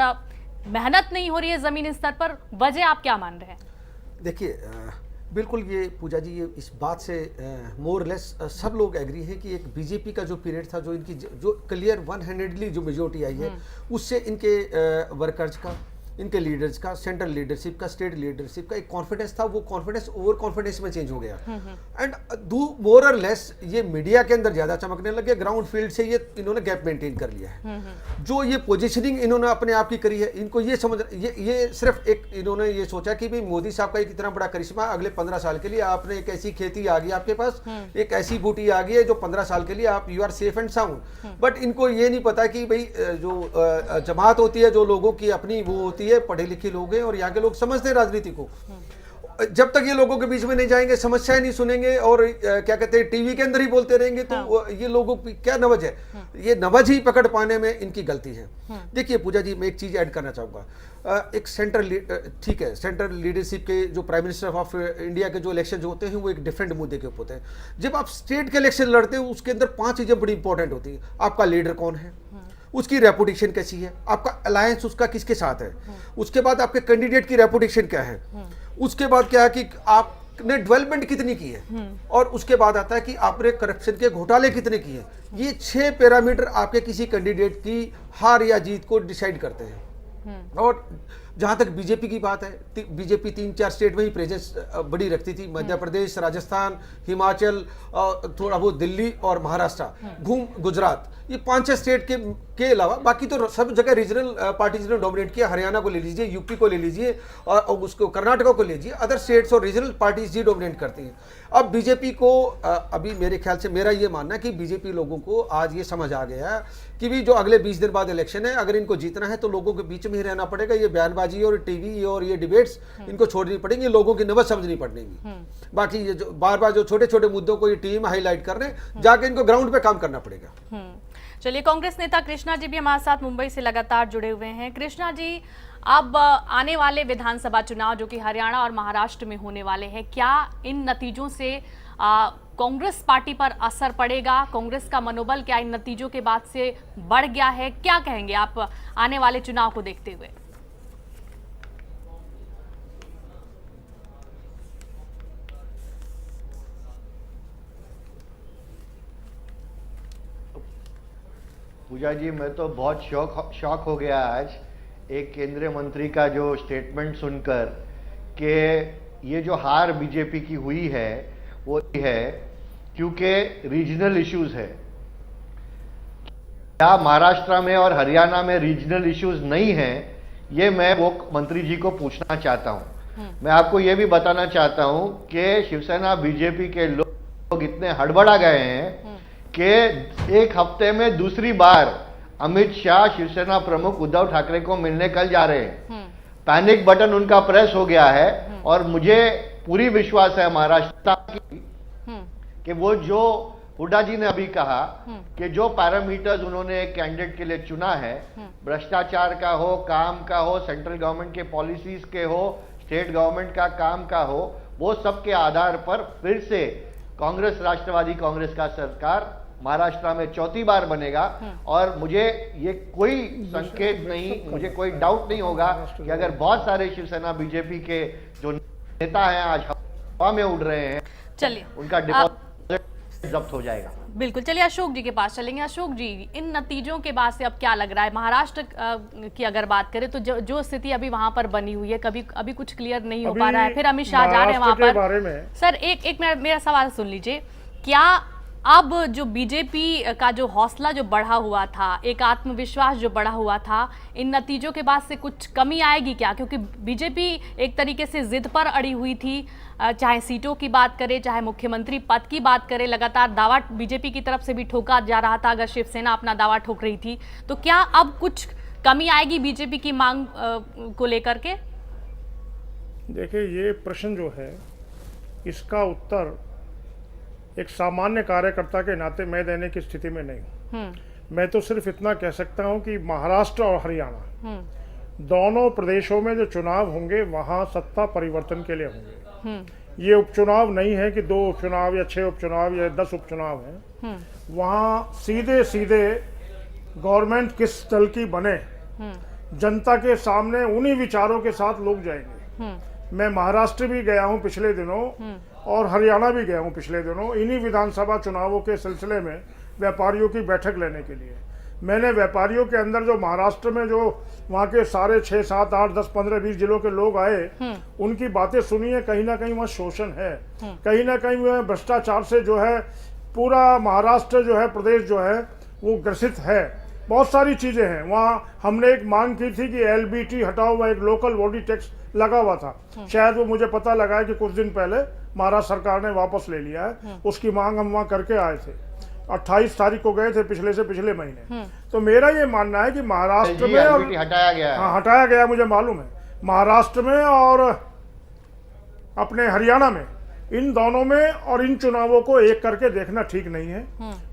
मेहनत नहीं हो रही है जमीनी स्तर पर? वजह आप क्या मान रहे हैं? देखिए, बिल्कुल, ये पूजा जी, ये इस बात से मोर लेस सब लोग एग्री हैं कि एक बीजेपी का जो पीरियड था, जो इनकी जो क्लियर 100% जो मेजोरिटी आई है, उससे इनके वर्कर्स का, इनके लीडर्स का, सेंट्रल लीडरशिप का, स्टेट लीडरशिप का एक कॉन्फिडेंस था, वो कॉन्फिडेंस ओवर कॉन्फिडेंस में चेंज हो गया। एंड मोर और लेस ये मीडिया के अंदर ज्यादा चमकने लगे, ग्राउंड फील्ड से ये इन्होंने गैप मेंटेन कर लिया है। जो ये पोजीशनिंग इन्होंने अपने आप की करी है, इनको ये समझ, ये सिर्फ एक इन्होंने ये सोचा कि भाई मोदी साहब का एक इतना बड़ा करिश्मा, अगले 15 साल के लिए आपने एक ऐसी खेती आ गई आपके पास, एक ऐसी बूटी आ गई है जो 15 साल के लिए आप you are safe and sound. But इनको ये नहीं पता कि भाई जो जमात होती है, जो लोगों की अपनी वो होती है, पढ़े लिखे लोग हैं और यहाँ के लोग समझते हैं राजनीति को। जब तक ये लोगों के बीच में नहीं जाएंगे, समस्याएं नहीं सुनेंगे और क्या कहते हैं टीवी के अंदर ही बोलते रहेंगे, तो ये लोगों की क्या नवज है, ये नवज ही पकड़ पाने में इनकी गलती है। देखिए पूजा जी, मैं एक चीज ऐड करना चाहूंगा। एक सेंट्रल, ठीक है, सेंट्रल लीडरशिप के जो प्राइम मिनिस्टर ऑफ इंडिया के जो इलेक्शन जो होते हैं वो एक डिफरेंट मुद्दे के ऊपर होते हैं। जब आप स्टेट के इलेक्शन लड़ते हो, उसके अंदर 5 चीजें बड़ी इंपॉर्टेंट होती है। आपका लीडर कौन है, उसकी रेपुटेशन कैसी है, आपका अलायंस उसका किसके साथ है, उसके बाद आपके कैंडिडेट की रेपुटेशन क्या है, उसके बाद क्या है कि आपने डेवलपमेंट कितनी की है, और उसके बाद आता है कि आपने करप्शन के घोटाले कितने किए। ये 6 पैरामीटर आपके किसी कैंडिडेट की हार या जीत को डिसाइड करते हैं। और जहां तक बीजेपी की बात है, बीजेपी 3-4 स्टेट में ही प्रेजेंस बड़ी रखती थी, मध्य प्रदेश, राजस्थान, हिमाचल, थोड़ा बहुत दिल्ली और महाराष्ट्र, गुजरात, ये 5-6 स्टेट के अलावा बाकी तो सब जगह रीजनल पार्टीज ने डोमिनेट किया। हरियाणा को ले लीजिए, यूपी को ले लीजिए और उसको कर्नाटका को ले लीजिए, अदर स्टेट्स और रीजनल पार्टीज ही डोमिनेट करती हैं। अब बीजेपी को अभी मेरे ख्याल से मेरा ये मानना है कि बीजेपी लोगों को आज ये समझ आ गया है कि भी जो अगले 20 दिन बाद इलेक्शन है, अगर इनको जीतना है तो लोगों के बीच में ही रहना पड़ेगा। ये बयानबाजी और टीवी और ये डिबेट्स इनको छोड़नी पड़ेंगी, लोगों की नबज समझनी पड़ेगी। बाकी ये जो बार बार जो छोटे छोटे मुद्दों को ये टीम हाईलाइट कर रहे हैं, जाके इनको ग्राउंड पे काम करना पड़ेगा। चलिए, कांग्रेस नेता कृष्णा जी भी हमारे साथ मुंबई से लगातार जुड़े हुए हैं। कृष्णा जी, अब आने वाले विधानसभा चुनाव जो कि हरियाणा और महाराष्ट्र में होने वाले हैं, क्या इन नतीजों से कांग्रेस पार्टी पर असर पड़ेगा? कांग्रेस का मनोबल क्या इन नतीजों के बाद से बढ़ गया है? क्या कहेंगे आप आने वाले चुनाव को देखते हुए? पूजा जी, मैं तो बहुत शॉक हो गया आज एक केंद्रीय मंत्री का जो स्टेटमेंट सुनकर कि ये जो हार बीजेपी की हुई है वो है क्योंकि रीजनल इश्यूज है। क्या महाराष्ट्र में और हरियाणा में रीजनल इश्यूज नहीं हैं? ये मैं वो मंत्री जी को पूछना चाहता हूं। मैं आपको ये भी बताना चाहता हूं कि शिवसेना बीजेपी के लोग इतने हड़बड़ा गए हैं कि एक हफ्ते में दूसरी बार अमित शाह शिवसेना प्रमुख उद्धव ठाकरे को मिलने कल जा रहे हैं। पैनिक बटन उनका प्रेस हो गया है और मुझे पूरी विश्वास है महाराष्ट्र की कि वो जो हुड्डा जी ने अभी कहा कि जो पैरामीटर्स उन्होंने एक कैंडिडेट के लिए चुना है, भ्रष्टाचार का हो, काम का हो, सेंट्रल गवर्नमेंट के पॉलिसीज के हो, स्टेट गवर्नमेंट का काम का हो, वो सब के आधार पर फिर से कांग्रेस, राष्ट्रवादी कांग्रेस का सरकार महाराष्ट्र में 4थी बार बनेगा। और मुझे ये कोई संकेत नहीं, मुझे कोई डाउट नहीं होगा कि अगर बहुत सारे शिवसेना बीजेपी के जो नेता हैं आज हवा में उड़ रहे हैं, चलिए उनका डिपॉजिट जब्त हो जाएगा। बिल्कुल, चलिए अशोक जी के पास चलेंगे। अशोक जी, इन नतीजों के बाद से अब क्या लग रहा है? महाराष्ट्र की अगर बात करें तो जो स्थिति अभी वहां पर बनी हुई है, अभी कुछ क्लियर नहीं हो पा रहा है, फिर अमित शाह जा रहे हैं वहां पर। सर, एक मेरा सवाल सुन लीजिए। क्या अब जो बीजेपी का जो हौसला जो बढ़ा हुआ था, एक आत्मविश्वास जो बढ़ा हुआ था, इन नतीजों के बाद से कुछ कमी आएगी क्या? क्योंकि बीजेपी एक तरीके से जिद पर अड़ी हुई थी, चाहे सीटों की बात करें, चाहे मुख्यमंत्री पद की बात करें, लगातार दावा बीजेपी की तरफ से भी ठोका जा रहा था अगर शिवसेना अपना दावा ठोक रही थी। तो क्या अब कुछ कमी आएगी बीजेपी की मांग को लेकर के? देखिए, ये प्रश्न जो है इसका उत्तर एक सामान्य कार्यकर्ता के नाते मैं देने की स्थिति में नहीं हूँ। मैं तो सिर्फ इतना कह सकता हूँ कि महाराष्ट्र और हरियाणा दोनों प्रदेशों में जो चुनाव होंगे वहाँ सत्ता परिवर्तन के लिए होंगे। ये उपचुनाव नहीं है कि 2 उपचुनाव या 6 उपचुनाव या 10 उपचुनाव हैं। वहाँ सीधे सीधे गवर्नमेंट किस दल की बने, जनता के सामने उन्हीं विचारों के साथ लोग जाएंगे। मैं महाराष्ट्र भी गया हूं पिछले दिनों और हरियाणा भी गया हूं पिछले दिनों, इन्हीं विधानसभा चुनावों के सिलसिले में व्यापारियों की बैठक लेने के लिए। मैंने व्यापारियों के अंदर जो महाराष्ट्र में जो वहाँ के सारे 6, 7, 8, 10, 15, 20 जिलों के लोग आए, उनकी बातें सुनी है। कहीं ना कहीं वहाँ शोषण है, कहीं ना कहीं वह भ्रष्टाचार से जो है पूरा महाराष्ट्र जो है, प्रदेश जो है वो ग्रसित है। बहुत सारी चीजें हैं वहाँ। हमने एक मांग की थी कि LBT हटाओ, वह एक लोकल बॉडी टैक्स लगा हुआ था, शायद वो मुझे पता लगा है कि कुछ दिन पहले महाराष्ट्र सरकार ने वापस ले लिया है। उसकी मांग हम वहाँ करके आए थे, 28 तारीख को गए थे पिछले महीने। तो मेरा ये मानना है कि महाराष्ट्र में हटाया गया, हाँ हटाया गया, मुझे मालूम है। महाराष्ट्र में और अपने हरियाणा में, इन दोनों में और इन चुनावों को एक करके देखना ठीक नहीं है।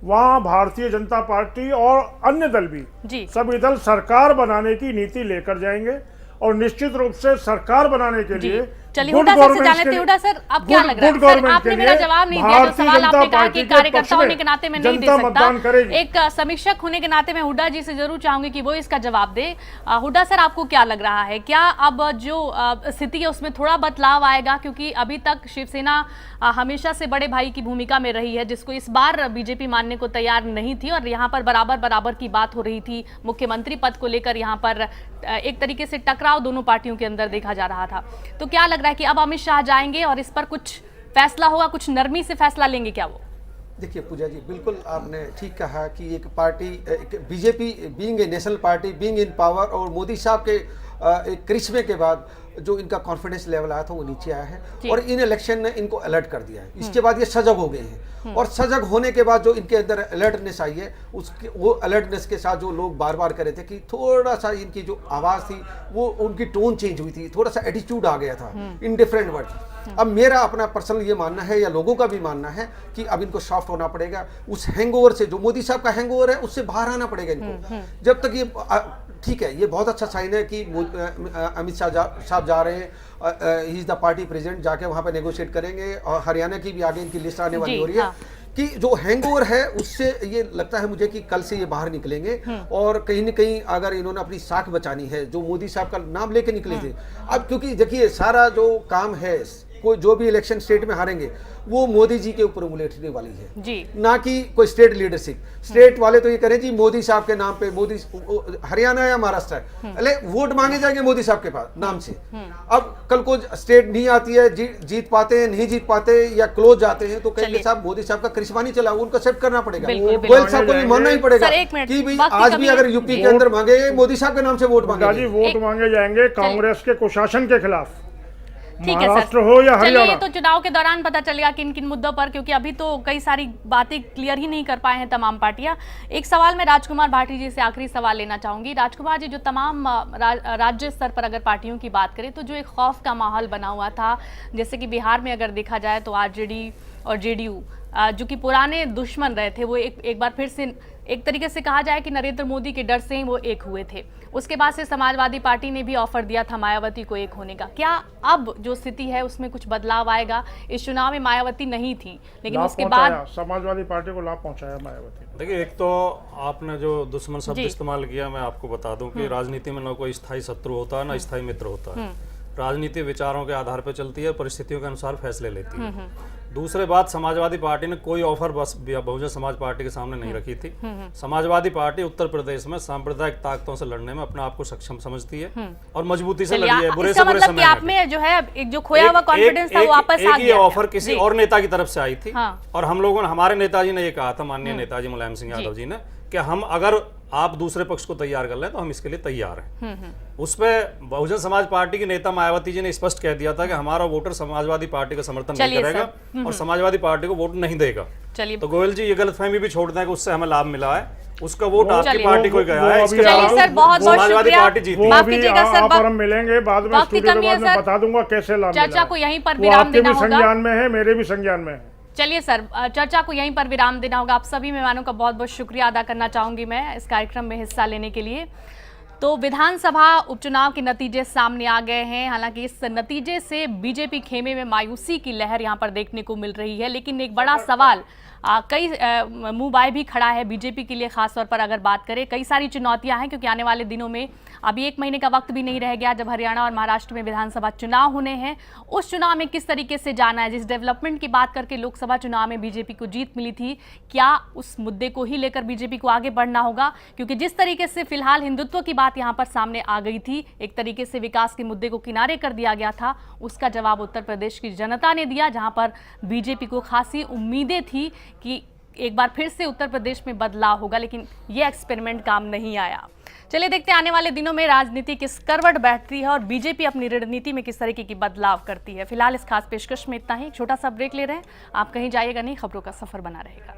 वहाँ भारतीय जनता पार्टी और अन्य दल भी, सभी दल सरकार बनाने की नीति लेकर जाएंगे और निश्चित रूप से सरकार बनाने के लिए चलिए हुड्डा सर से जाने थे। हुड्डा सर, अब क्या लग रहा है? सर, आपने मेरा जवाब नहीं दिया जो सवाल आपने कहा कि कार्यकर्ता होने के नाते मैं नहीं दे सकता। एक समीक्षक होने के नाते मैं हुड्डा जी से जरूर चाहूंगी कि वो इसका जवाब दे। हुड्डा सर, आपको क्या लग रहा है, क्या अब जो स्थिति है उसमें थोड़ा बदलाव आएगा? क्योंकि अभी तक शिवसेना हमेशा से बड़े भाई की भूमिका में रही है, जिसको इस बार बीजेपी मानने को तैयार नहीं थी और यहाँ पर बराबर की बात हो रही थी। मुख्यमंत्री पद को लेकर यहाँ पर एक तरीके से टकराव दोनों पार्टियों के अंदर देखा जा रहा था। तो क्या लग रहा है कि अब अमित शाह जाएंगे और इस पर कुछ फैसला होगा, कुछ नरमी से फैसला लेंगे क्या वो? देखिए पूजा जी, बिल्कुल आपने ठीक कहा कि एक party, BJP being a national party, being in power, और मोदी साहब के एक करिश्मे के बाद जो इनका कॉन्फिडेंस लेवल आया था वो नीचे आया है और इन इलेक्शन ने इनको अलर्ट कर दिया है। इसके बाद ये सजग हो गए हैं और सजग होने के बाद जो इनके अंदर अलर्टनेस आई है, उसके वो अलर्टनेस के साथ जो लोग बार बार कर रहे थे कि थोड़ा सा इनकी जो आवाज़ थी वो उनकी टोन चेंज हुई थी, थोड़ा सा एटीट्यूड आ गया था इन डिफरेंट वर्ड। अब मेरा अपना पर्सनल ये मानना है या लोगों का भी मानना है कि अब इनको सॉफ्ट होना पड़ेगा। उस हैंगओवर से, जो मोदी साहब का हैंगओवर है, उससे बाहर आना पड़ेगा इनको। जब तक ये ठीक है, ये बहुत अच्छा साइन है कि अमित शाह साहब जा रहे हैं, he is the party president, जाके वहाँ पे नेगोशिएट करेंगे और हरियाणा की भी आगे इनकी लिस्ट आने वाली हो रही है। कि जो हैंगओवर है उससे ये लगता है मुझे कि कल से ये बाहर निकलेंगे और कहीं न कहीं अगर इन्होंने अपनी साख बचानी है, जो मोदी साहब का नाम लेके निकले थे, अब क्योंकि देखिए सारा जो काम है, कोई जो भी इलेक्शन स्टेट में हारेंगे वो मोदी जी के ऊपर उंगली वाली है जी, ना कि कोई स्टेट लीडरशिप। स्टेट वाले तो ये करें जी मोदी साहब के नाम पे, मोदी हरियाणा या महाराष्ट्र है, अरे वोट मांगे जाएंगे मोदी साहब के पास नाम से। अब कल को स्टेट नहीं आती है, जीत पाते हैं, नहीं जीत पाते या क्लोज जाते हैं, तो कहेंगे साहब मोदी साहब का करिश्मा नहीं चला, उनको एक्सेप्ट करना पड़ेगा। गोयल साहब को भी मानना ही पड़ेगा कि भाई आज भी अगर यूपी के अंदर मांगे मोदी साहब के नाम से वोट मांगे, वोट मांगे जाएंगे कांग्रेस के कुशासन के खिलाफ, ठीक है सर, हो या हरियाणा। चलिए, तो चुनाव के दौरान पता चलेगा किन किन मुद्दों पर, क्योंकि अभी तो कई सारी बातें क्लियर ही नहीं कर पाए हैं तमाम पार्टियां। एक सवाल मैं राजकुमार भाटी जी से आखिरी सवाल लेना चाहूंगी। राजकुमार जी, जो तमाम राज्य स्तर पर अगर पार्टियों की बात करें तो जो एक खौफ का माहौल बना हुआ था, जैसे कि बिहार में अगर देखा जाए तो आरजेडी और जेडीयू जो कि पुराने दुश्मन रहे थे, वो एक बार फिर से एक तरीके से कहा जाए कि नरेंद्र मोदी के डर से ही वो एक हुए थे। उसके बाद से समाजवादी पार्टी ने भी ऑफर दिया था मायावती को एक होने का। क्या अब जो स्थिति है उसमें कुछ बदलाव आएगा? इस चुनाव में मायावती नहीं थी, लेकिन उसके बाद समाजवादी पार्टी को लाभ पहुंचाया मायावती। देखिए, एक तो आपने जो दुश्मन शब्द इस्तेमाल किया, मैं आपको बता दूं कि राजनीति में न कोई स्थायी शत्रु होता है, न स्थायी मित्र होता है। राजनीति विचारों के आधार पर चलती है, परिस्थितियों के अनुसार फैसले लेती है। दूसरे बात, समाजवादी पार्टी ने कोई ऑफर बस बहुजन समाज पार्टी के सामने नहीं रखी थी। समाजवादी पार्टी उत्तर प्रदेश में सांप्रदायिक ताकतों से लड़ने में अपने आप को सक्षम समझती है और मजबूती से लड़ी है, बुरे से बुरे समय में। आप में जो है एक जो खोया हुआ कॉन्फिडेंस था वो वापस आ गया। ये ऑफर किसी और नेता की तरफ से आई थी और हम लोगों ने, हमारे नेताजी ने ये कहा था, माननीय नेताजी मुलायम सिंह यादव जी ने, कि हम अगर आप दूसरे पक्ष को तैयार कर लें तो हम इसके लिए तैयार हैं। उस पे बहुजन समाज पार्टी के नेता मायावती जी ने स्पष्ट कह दिया था कि हमारा वोटर समाजवादी पार्टी का समर्थन नहीं करेगा और समाजवादी पार्टी को वोट नहीं देगा। तो गोयल जी ये गलतफहमी भी छोड़ दें कि उससे हमें लाभ मिला है, उसका वोट आपकी पार्टी को गया है। समाजवादी पार्टी जीती। हम मिलेंगे बाद में, स्टूडियो के बाद में बता दूंगा कैसे लाभ मिला। चर्चा को यहीं पर विराम देना होगा। संज्ञान में है, मेरे भी संज्ञान में है। चलिए सर, चर्चा को यहीं पर विराम देना होगा। आप सभी मेहमानों का बहुत बहुत शुक्रिया अदा करना चाहूंगी मैं इस कार्यक्रम में हिस्सा लेने के लिए। तो विधानसभा उपचुनाव के नतीजे सामने आ गए हैं। हालांकि इस नतीजे से बीजेपी खेमे में मायूसी की लहर यहां पर देखने को मिल रही है, लेकिन एक बड़ा सवाल कई मुंह बाय भी खड़ा है बीजेपी के लिए, खासतौर पर अगर बात करें। कई सारी चुनौतियां हैं क्योंकि आने वाले दिनों में अभी 1 महीने का वक्त भी नहीं रह गया जब हरियाणा और महाराष्ट्र में विधानसभा चुनाव होने हैं। उस चुनाव में किस तरीके से जाना है, जिस डेवलपमेंट की बात करके लोकसभा चुनाव में बीजेपी को जीत मिली थी, क्या उस मुद्दे को ही लेकर बीजेपी को आगे बढ़ना होगा? क्योंकि जिस तरीके से फिलहाल हिंदुत्व की बात यहां पर सामने आ गई थी, एक तरीके से विकास के मुद्दे को किनारे कर दिया गया था, उसका जवाब उत्तर प्रदेश की जनता ने दिया, जहां पर बीजेपी को खासी उम्मीदें थी कि एक बार फिर से उत्तर प्रदेश में बदलाव होगा, लेकिन यह एक्सपेरिमेंट काम नहीं आया। चलिए देखते हैं आने वाले दिनों में राजनीति किस करवट बैठती है और बीजेपी अपनी रणनीति में किस तरीके की बदलाव करती है। फिलहाल इस खास पेशकश में इतना ही, छोटा सा ब्रेक ले रहे हैं, आप कहीं जाइएगा नहीं, खबरों का सफर बना रहेगा।